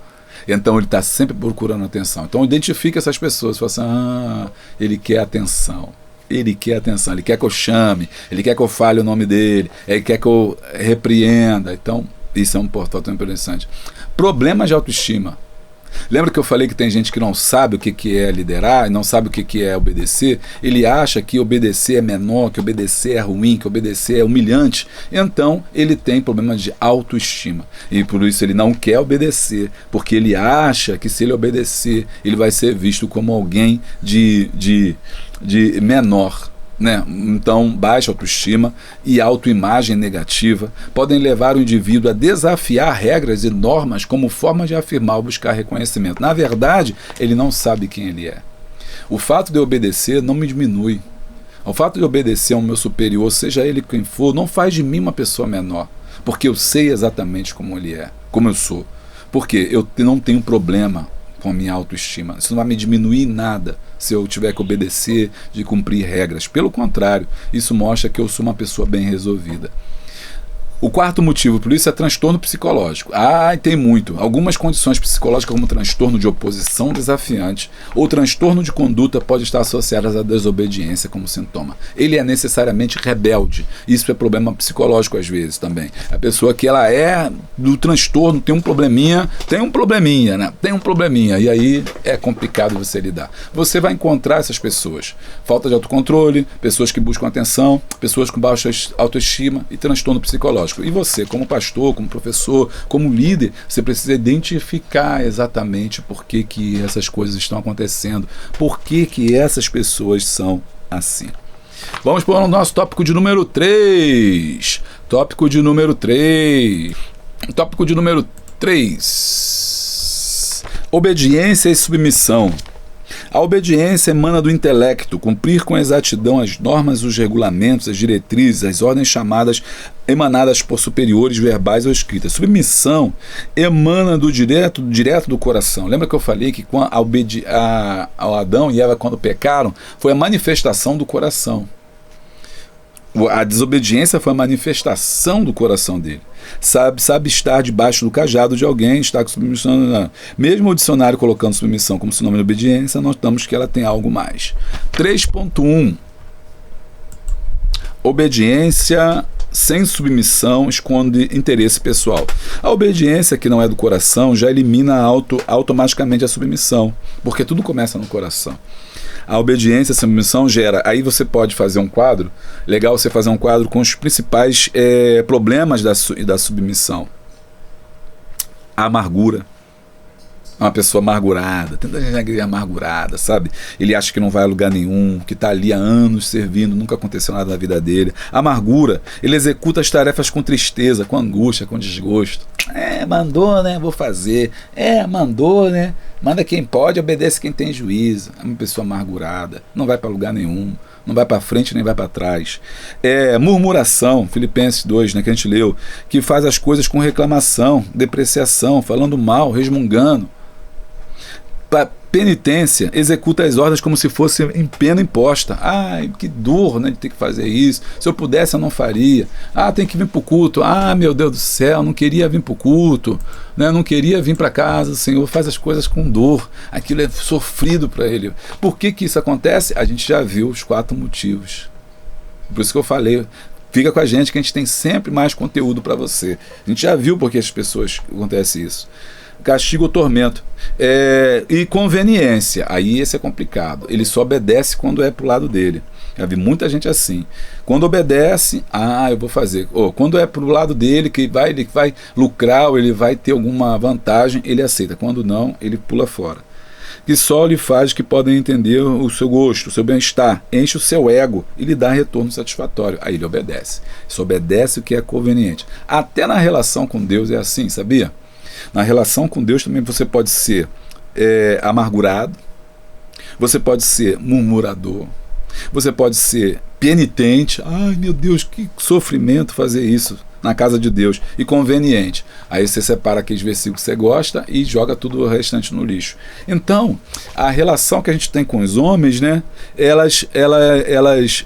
Então ele está sempre procurando atenção. Então identifica essas pessoas. Fala assim, ele quer atenção. Ele quer atenção, ele quer que eu chame, ele quer que eu fale o nome dele, ele quer que eu repreenda. Então, isso é um portal interessante. Problemas de autoestima. Lembra que eu falei que tem gente que não sabe o que é liderar, e não sabe o que é obedecer? Ele acha que obedecer é menor, que obedecer é ruim, que obedecer é humilhante. Então, ele tem problemas de autoestima. E por isso ele não quer obedecer, porque ele acha que se ele obedecer, ele vai ser visto como alguém de menor, né? Então, baixa autoestima e autoimagem negativa podem levar o indivíduo a desafiar regras e normas como forma de afirmar ou buscar reconhecimento. Na verdade, ele não sabe quem ele é. O fato de eu obedecer não me diminui. O fato de obedecer ao meu superior, seja ele quem for, não faz de mim uma pessoa menor, porque eu sei exatamente como ele é, como eu sou. Porque eu não tenho problema com a minha autoestima. Isso não vai me diminuir em nada se eu tiver que obedecer, de cumprir regras. Pelo contrário, isso mostra que eu sou uma pessoa bem resolvida. O quarto motivo por isso é transtorno psicológico. Tem muito. Algumas condições psicológicas, como transtorno de oposição desafiante ou transtorno de conduta, podem estar associadas à desobediência como sintoma. Ele é necessariamente rebelde. Isso é problema psicológico às vezes também. A pessoa que ela é do transtorno, tem um probleminha, né? Tem um probleminha. E aí é complicado você lidar. Você vai encontrar essas pessoas. Falta de autocontrole, pessoas que buscam atenção, pessoas com baixa autoestima e transtorno psicológico. E você, como pastor, como professor, como líder, você precisa identificar exatamente por que essas coisas estão acontecendo, por que essas pessoas são assim. Vamos para o nosso tópico de número 3. Tópico de número 3. Obediência e submissão. A obediência emana do intelecto, cumprir com exatidão as normas, os regulamentos, as diretrizes, as ordens emanadas por superiores verbais ou escritas. Submissão emana do direto do coração. Lembra que eu falei que ao Adão e Eva, quando pecaram, foi a manifestação do coração. A desobediência foi a manifestação do coração dele. Sabe estar debaixo do cajado de alguém, estar com submissão. Mesmo o dicionário colocando submissão como sinônimo de obediência, notamos que ela tem algo mais. 3.1. Obediência sem submissão esconde interesse pessoal. A obediência que não é do coração já elimina automaticamente a submissão, porque tudo começa no coração. A obediência, a submissão gera. Aí você pode fazer um quadro, legal você fazer um quadro com os principais problemas da submissão. A amargura. Uma pessoa amargurada, tanta gente amargurada, sabe? Ele acha que não vai a lugar nenhum, que está ali há anos servindo, nunca aconteceu nada na vida dele. Amargura, ele executa as tarefas com tristeza, com angústia, com desgosto. Mandou, né? Vou fazer. Mandou, né? Manda quem pode, obedece quem tem juízo. É uma pessoa amargurada, não vai para lugar nenhum, não vai para frente nem vai para trás. Murmuração, Filipenses 2, né, que a gente leu, que faz as coisas com reclamação, depreciação, falando mal, resmungando. Penitência, executa as ordens como se fosse em pena imposta. Ai, que dor, né, de ter que fazer isso. Se eu pudesse, eu não faria. Tem que vir para o culto. Meu Deus do céu, não queria vir para o culto, né, não queria vir para casa. O Senhor faz as coisas com dor. Aquilo é sofrido para ele. Por que isso acontece? A gente já viu os 4 motivos. Por isso que eu falei, fica com a gente que a gente tem sempre mais conteúdo para você. A gente já viu por que as pessoas acontece isso. Castigo ou tormento. E conveniência. Aí esse é complicado. Ele só obedece quando é pro lado dele. Já vi muita gente assim. Quando obedece, eu vou fazer. Quando é pro lado dele, que ele vai lucrar ou ele vai ter alguma vantagem, ele aceita. Quando não, ele pula fora. Que só lhe faz que podem entender o seu gosto, o seu bem-estar, enche o seu ego e lhe dá retorno satisfatório. Aí ele obedece. Só obedece o que é conveniente. Até na relação com Deus é assim, sabia? Na relação com Deus também você pode ser amargurado, você pode ser murmurador, você pode ser penitente. Ai meu Deus, que sofrimento fazer isso na casa de Deus. E conveniente. Aí você separa aqueles versículos que você gosta e joga tudo o restante no lixo. Então, a relação que a gente tem com os homens, né, elas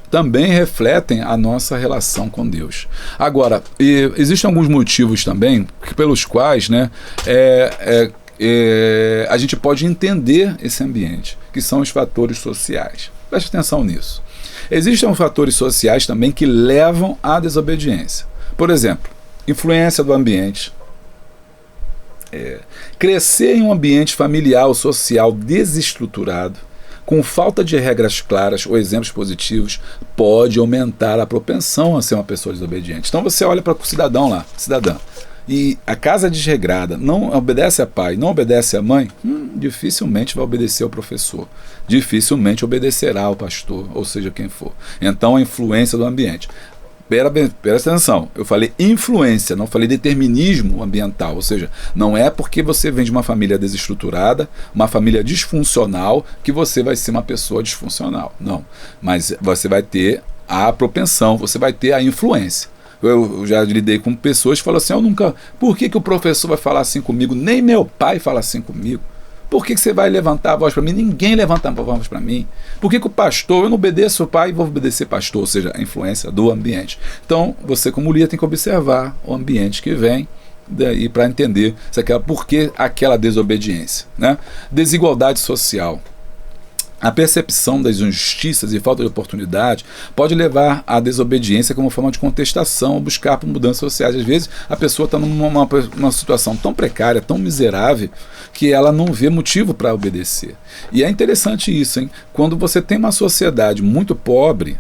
também refletem a nossa relação com Deus. Agora, existem alguns motivos também pelos quais, né, a gente pode entender esse ambiente, que são os fatores sociais. Preste atenção nisso. Existem fatores sociais também que levam à desobediência. Por exemplo, influência do ambiente. Crescer em um ambiente familiar ou social desestruturado, com falta de regras claras ou exemplos positivos, pode aumentar a propensão a ser uma pessoa desobediente. Então você olha para o cidadão lá, cidadã, e a casa desregrada, não obedece a pai, não obedece a mãe, dificilmente vai obedecer ao professor, dificilmente obedecerá ao pastor, ou seja, quem for. Então a influência do ambiente. Presta atenção, eu falei influência, não falei determinismo ambiental, ou seja, não é porque você vem de uma família desestruturada, uma família disfuncional, que você vai ser uma pessoa disfuncional, não, mas você vai ter a propensão, você vai ter a influência. Eu já lidei com pessoas que falam assim, por que o professor vai falar assim comigo, nem meu pai fala assim comigo? Por que você vai levantar a voz para mim? Ninguém levanta a voz para mim. Por que o pastor, eu não obedeço o pai e vou obedecer pastor? Ou seja, a influência do ambiente. Então, você como líder tem que observar o ambiente que vem daí para entender por que aquela desobediência, né? Desigualdade social. A percepção das injustiças e falta de oportunidade pode levar à desobediência como forma de contestação ou buscar por mudanças sociais. Às vezes a pessoa está numa situação tão precária, tão miserável, que ela não vê motivo para obedecer. E é interessante isso, hein? Quando você tem uma sociedade muito pobre,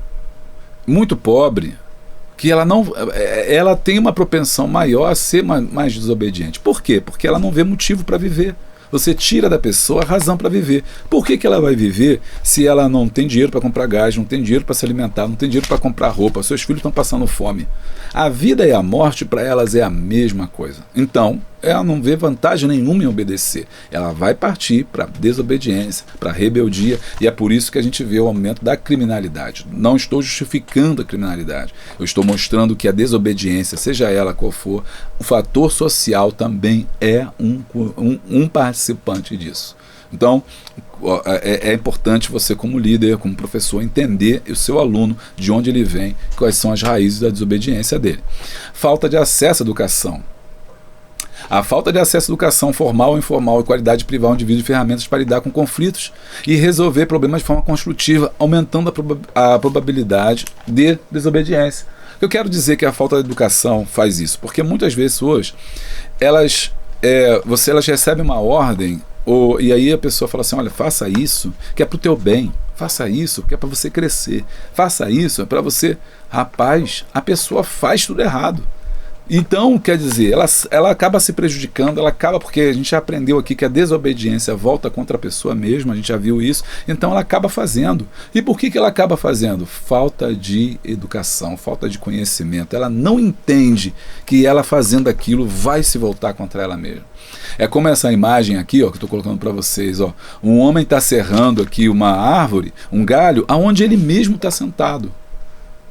que ela tem uma propensão maior a ser mais desobediente. Por quê? Porque ela não vê motivo para viver. Você tira da pessoa a razão para viver. Por que ela vai viver se ela não tem dinheiro para comprar gás, não tem dinheiro para se alimentar, não tem dinheiro para comprar roupa, seus filhos estão passando fome? A vida e a morte para elas é a mesma coisa. Então, ela não vê vantagem nenhuma em obedecer. Ela vai partir para desobediência, para rebeldia, e é por isso que a gente vê o aumento da criminalidade. Não estou justificando a criminalidade. Eu estou mostrando que a desobediência, seja ela qual for, o fator social também é um participante disso. Então, é importante você como líder, como professor, entender o seu aluno, de onde ele vem, quais são as raízes da desobediência dele. Falta de acesso à educação. A falta de acesso à educação formal ou informal e qualidade de privar o indivíduo de ferramentas para lidar com conflitos e resolver problemas de forma construtiva, aumentando a probabilidade de desobediência. Eu quero dizer que a falta de educação faz isso, porque muitas vezes hoje elas recebem uma ordem, e aí a pessoa fala assim, olha, faça isso que é pro teu bem, faça isso que é para você crescer, faça isso é para você... Rapaz, a pessoa faz tudo errado. Então, quer dizer, ela acaba se prejudicando, ela acaba, porque a gente já aprendeu aqui que a desobediência volta contra a pessoa mesma, a gente já viu isso, então ela acaba fazendo. E por que ela acaba fazendo? Falta de educação, falta de conhecimento. Ela não entende que ela fazendo aquilo vai se voltar contra ela mesma. É como essa imagem aqui, ó, que eu estou colocando para vocês. Ó. Um homem está serrando aqui uma árvore, um galho, aonde ele mesmo está sentado.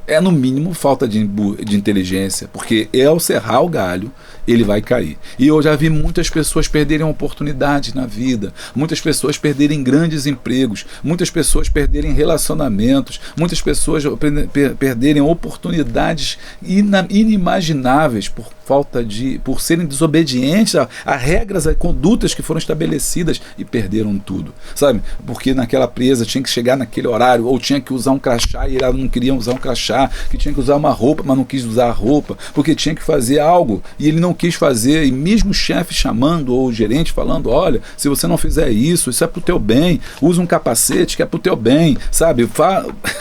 É no mínimo falta de inteligência, porque ao serrar o galho, ele vai cair. E eu já vi muitas pessoas perderem oportunidades na vida, muitas pessoas perderem grandes empregos, muitas pessoas perderem relacionamentos, muitas pessoas perderem oportunidades inimagináveis por serem desobedientes a regras, a condutas que foram estabelecidas e perderam tudo, sabe? Porque naquela presa tinha que chegar naquele horário, ou tinha que usar um crachá e ela não queria usar um crachá, que tinha que usar uma roupa, mas não quis usar a roupa, porque tinha que fazer algo e ele não quis fazer, e mesmo o chefe chamando, ou o gerente falando, olha, se você não fizer isso é pro teu bem, usa um capacete que é pro teu bem, sabe?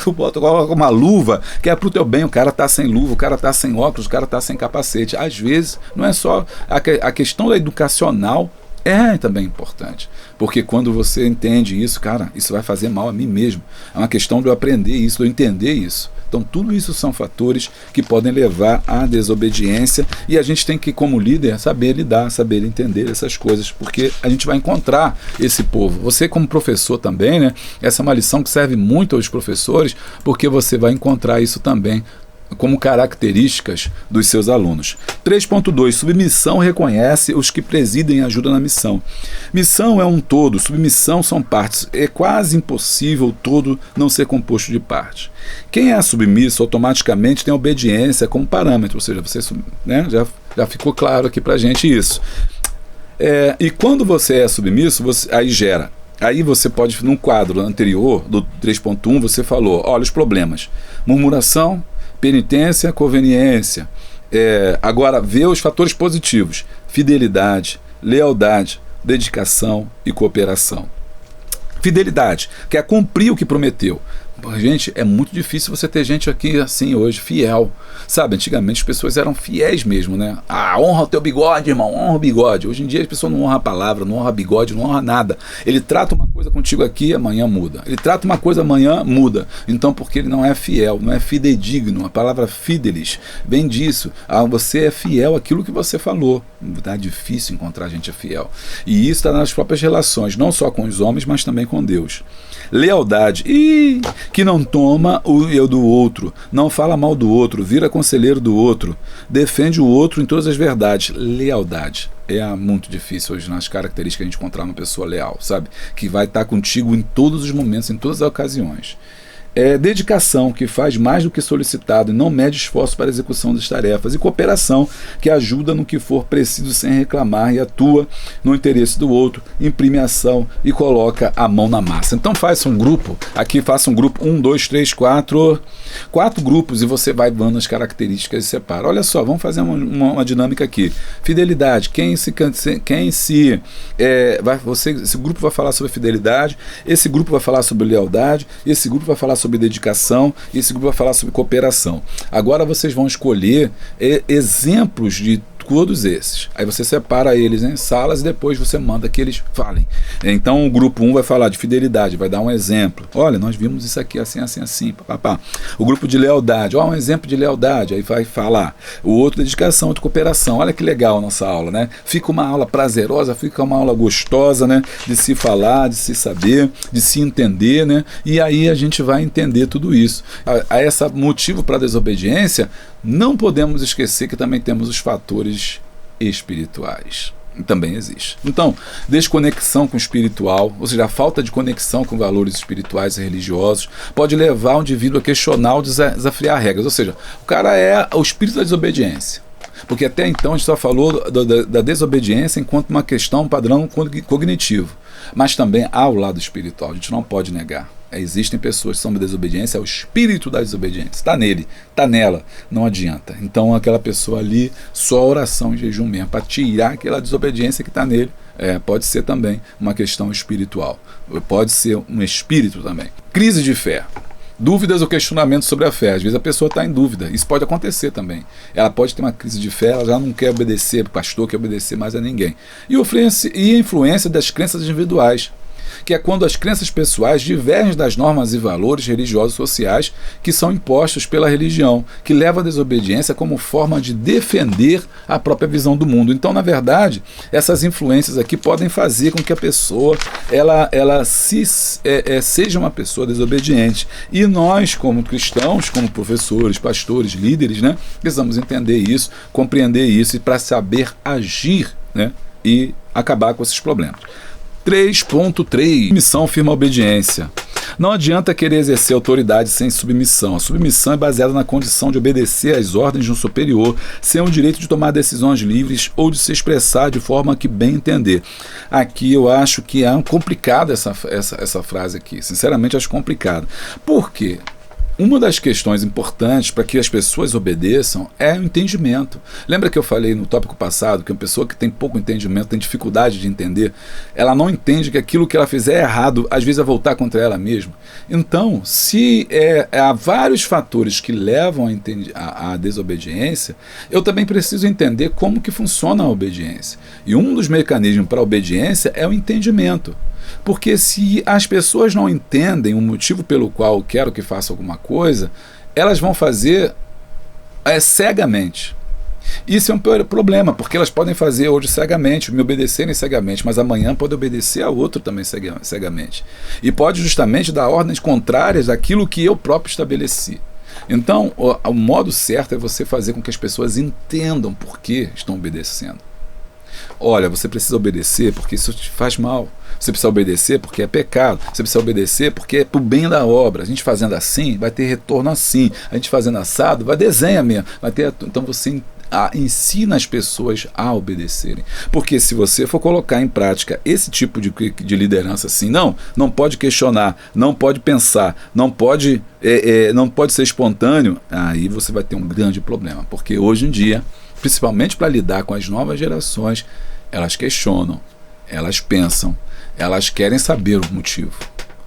Coloca uma luva que é pro teu bem, o cara tá sem luva, o cara tá sem óculos, o cara tá sem capacete. Às vezes, não é só a questão da educacional, é também importante, porque quando você entende isso, cara, isso vai fazer mal a mim mesmo, é uma questão de eu aprender isso, de eu entender isso. Então tudo isso são fatores que podem levar à desobediência, e a gente tem que, como líder, saber lidar, saber entender essas coisas, porque a gente vai encontrar esse povo. Você como professor também, né? Essa é uma lição que serve muito aos professores, porque você vai encontrar isso também como características dos seus alunos. 3.2. Submissão reconhece os que presidem e ajudam na missão. Missão é um todo, submissão são partes. É quase impossível o todo não ser composto de partes. Quem é submisso automaticamente tem obediência como parâmetro, ou seja, você, né, já ficou claro aqui pra gente isso. E quando você é submisso, aí gera. Aí você pode, num quadro anterior, do 3.1, você falou, olha os problemas. Murmuração, penitência, conveniência. Agora, vê os fatores positivos: fidelidade, lealdade, dedicação e cooperação. Fidelidade, que é cumprir o que prometeu. Gente, é muito difícil você ter gente aqui assim hoje, fiel. Sabe, antigamente as pessoas eram fiéis mesmo, né? Honra o teu bigode, irmão, honra o bigode. Hoje em dia as pessoas não honram a palavra, não honram bigode, não honram nada. Ele trata uma coisa contigo aqui, amanhã muda. Ele trata uma coisa, amanhã muda. Então, porque ele não é fiel, não é fidedigno. A palavra fidelis vem disso. Você é fiel àquilo que você falou. Tá difícil encontrar gente fiel. E isso está nas próprias relações, não só com os homens, mas também com Deus. Lealdade, que não toma o eu do outro, não fala mal do outro, vira conselheiro do outro, defende o outro em todas as verdades. Lealdade é muito difícil hoje nas características que a gente encontrar uma pessoa leal, sabe? Que vai estar contigo em todos os momentos, em todas as ocasiões. Dedicação, que faz mais do que solicitado e não mede esforço para a execução das tarefas. E cooperação, que ajuda no que for preciso sem reclamar e atua no interesse do outro, imprime ação e coloca a mão na massa. Então faça um grupo, aqui faça um grupo, 1, 2, 3, 4 grupos, e você vai dando as características e separa. Olha só, vamos fazer uma dinâmica aqui. Fidelidade, esse grupo vai falar sobre fidelidade, esse grupo vai falar sobre lealdade, esse grupo vai falar sobre dedicação, e esse grupo vai falar sobre cooperação. Agora vocês vão escolher exemplos de todos esses. Aí você separa eles em salas e depois você manda que eles falem. Então o grupo 1 vai falar de fidelidade, vai dar um exemplo. Olha, nós vimos isso aqui assim, assim, assim. Papá. O grupo de lealdade, um exemplo de lealdade, aí vai falar. O outro, dedicação, outro, cooperação. Olha que legal a nossa aula, né? Fica uma aula prazerosa, fica uma aula gostosa, né? De se falar, de se saber, de se entender, né? E aí a gente vai entender tudo isso. A esse motivo para a desobediência, não podemos esquecer que também temos os fatores espirituais. Também existe. Então, desconexão com o espiritual, ou seja, a falta de conexão com valores espirituais e religiosos, pode levar o indivíduo a questionar ou desafiar regras. Ou seja, o cara é o espírito da desobediência. Porque até então a gente só falou da desobediência enquanto uma questão, um padrão cognitivo. Mas também há o lado espiritual, a gente não pode negar. Existem pessoas que são desobediência, é o espírito da desobediência. Está nele, está nela, não adianta. Então aquela pessoa ali, só oração e jejum mesmo, para tirar aquela desobediência que está nele. Pode ser também uma questão espiritual. Pode ser um espírito também. Crise de fé. Dúvidas ou questionamentos sobre a fé. Às vezes a pessoa está em dúvida. Isso pode acontecer também. Ela pode ter uma crise de fé, ela já não quer obedecer, o pastor quer obedecer mais a ninguém. E a influência das crenças individuais, que é quando as crenças pessoais divergem das normas e valores religiosos sociais que são impostos pela religião, que leva à desobediência como forma de defender a própria visão do mundo. Então, na verdade, essas influências aqui podem fazer com que a pessoa seja uma pessoa desobediente. E nós, como cristãos, como professores, pastores, líderes, né, precisamos entender isso, compreender isso, e para saber agir, né, e acabar com esses problemas. 3.3. Submissão firma a obediência. Não adianta querer exercer autoridade sem submissão. A submissão é baseada na condição de obedecer às ordens de um superior, sem o direito de tomar decisões livres ou de se expressar de forma que bem entender. Aqui eu acho que é complicada essa frase aqui. Sinceramente, acho complicado. Por quê? Uma das questões importantes para que as pessoas obedeçam é o entendimento. Lembra que eu falei no tópico passado que uma pessoa que tem pouco entendimento, tem dificuldade de entender, ela não entende que aquilo que ela fizer é errado, às vezes é voltar contra ela mesma. Então, se há vários fatores que levam à desobediência, eu também preciso entender como que funciona a obediência. E um dos mecanismos para a obediência é o entendimento. Porque se as pessoas não entendem o motivo pelo qual eu quero que faça alguma coisa, elas vão fazer cegamente. Isso é um problema, porque elas podem fazer hoje cegamente, me obedecerem cegamente, mas amanhã pode obedecer a outro também cegamente. E pode justamente dar ordens contrárias àquilo que eu próprio estabeleci. Então, o modo certo é você fazer com que as pessoas entendam por que estão obedecendo. Olha, você precisa obedecer porque isso te faz mal. Você precisa obedecer porque é pecado. Você precisa obedecer porque é pro bem da obra. A gente fazendo assim, vai ter retorno assim. A gente fazendo assado, vai desenhar mesmo. Então você ensina as pessoas a obedecerem. Porque se você for colocar em prática esse tipo de liderança assim, não pode questionar, não pode pensar, não pode ser espontâneo, aí você vai ter um grande problema. Porque hoje em dia, principalmente para lidar com as novas gerações, elas questionam, elas pensam, elas querem saber o motivo.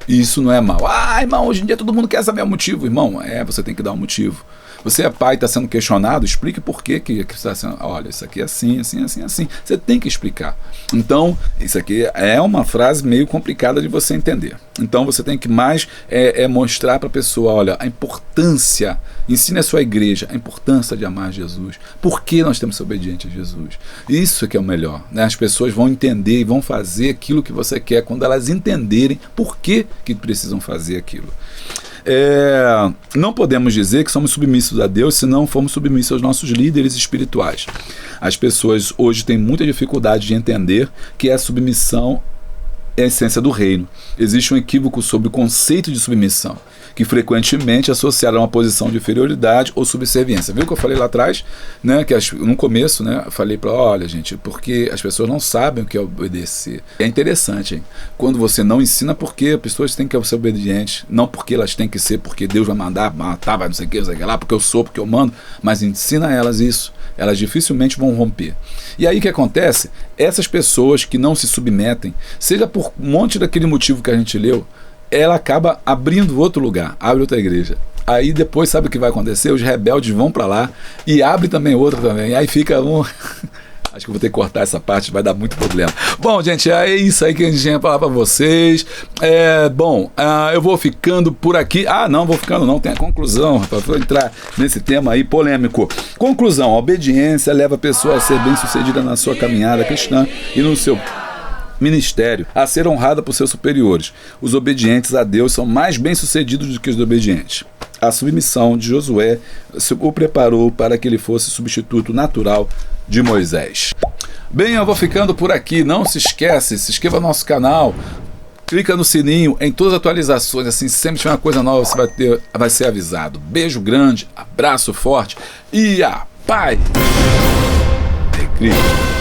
E isso não é mal. Irmão, hoje em dia todo mundo quer saber o motivo. Irmão, você tem que dar um motivo. Você é pai, está sendo questionado, explique por que está sendo. Olha, isso aqui é assim, assim, assim, assim. Você tem que explicar. Então, isso aqui é uma frase meio complicada de você entender. Então, você tem que mais mostrar para a pessoa, olha, a importância, ensine a sua igreja a importância de amar Jesus. Por que nós temos que ser obedientes a Jesus? Isso que é o melhor, né? As pessoas vão entender e vão fazer aquilo que você quer quando elas entenderem por que precisam fazer aquilo. Não podemos dizer que somos submissos a Deus se não formos submissos aos nossos líderes espirituais. As pessoas hoje têm muita dificuldade de entender que a submissão é a essência do reino. Existe um equívoco sobre o conceito de submissão, que frequentemente é associado a uma posição de inferioridade ou subserviência. Viu o que eu falei lá atrás? Né? Que no começo, né, eu falei para olha, gente, porque as pessoas não sabem o que é obedecer. É interessante, hein? Quando você não ensina porque as pessoas têm que ser obedientes, não porque elas têm que ser, porque Deus vai mandar, matar, vai não sei o que lá, porque eu sou, porque eu mando, mas ensina elas isso. Elas dificilmente vão romper. E aí o que acontece? Essas pessoas que não se submetem, seja por um monte daquele motivo que a gente leu, ela acaba abrindo outro lugar, abre outra igreja. Aí depois sabe o que vai acontecer? Os rebeldes vão para lá e abre também outra também. E aí fica um... Acho que vou ter que cortar essa parte, vai dar muito problema. Bom, gente, é isso aí que a gente tinha pra falar pra vocês. Eu vou ficando por aqui. Não vou ficando não, tem a conclusão, rapaz. Vou entrar nesse tema aí polêmico. Conclusão, a obediência leva a pessoa a ser bem-sucedida na sua caminhada cristã e no seu ministério, a ser honrada por seus superiores. Os obedientes a Deus são mais bem-sucedidos do que os desobedientes. A submissão de Josué o preparou para que ele fosse substituto natural de Moisés. Bem, eu vou ficando por aqui. Não se esquece, se inscreva no nosso canal, clica no sininho em todas as atualizações, assim, sempre tiver uma coisa nova você vai ser avisado. Beijo grande, abraço forte e a paz de Cristo.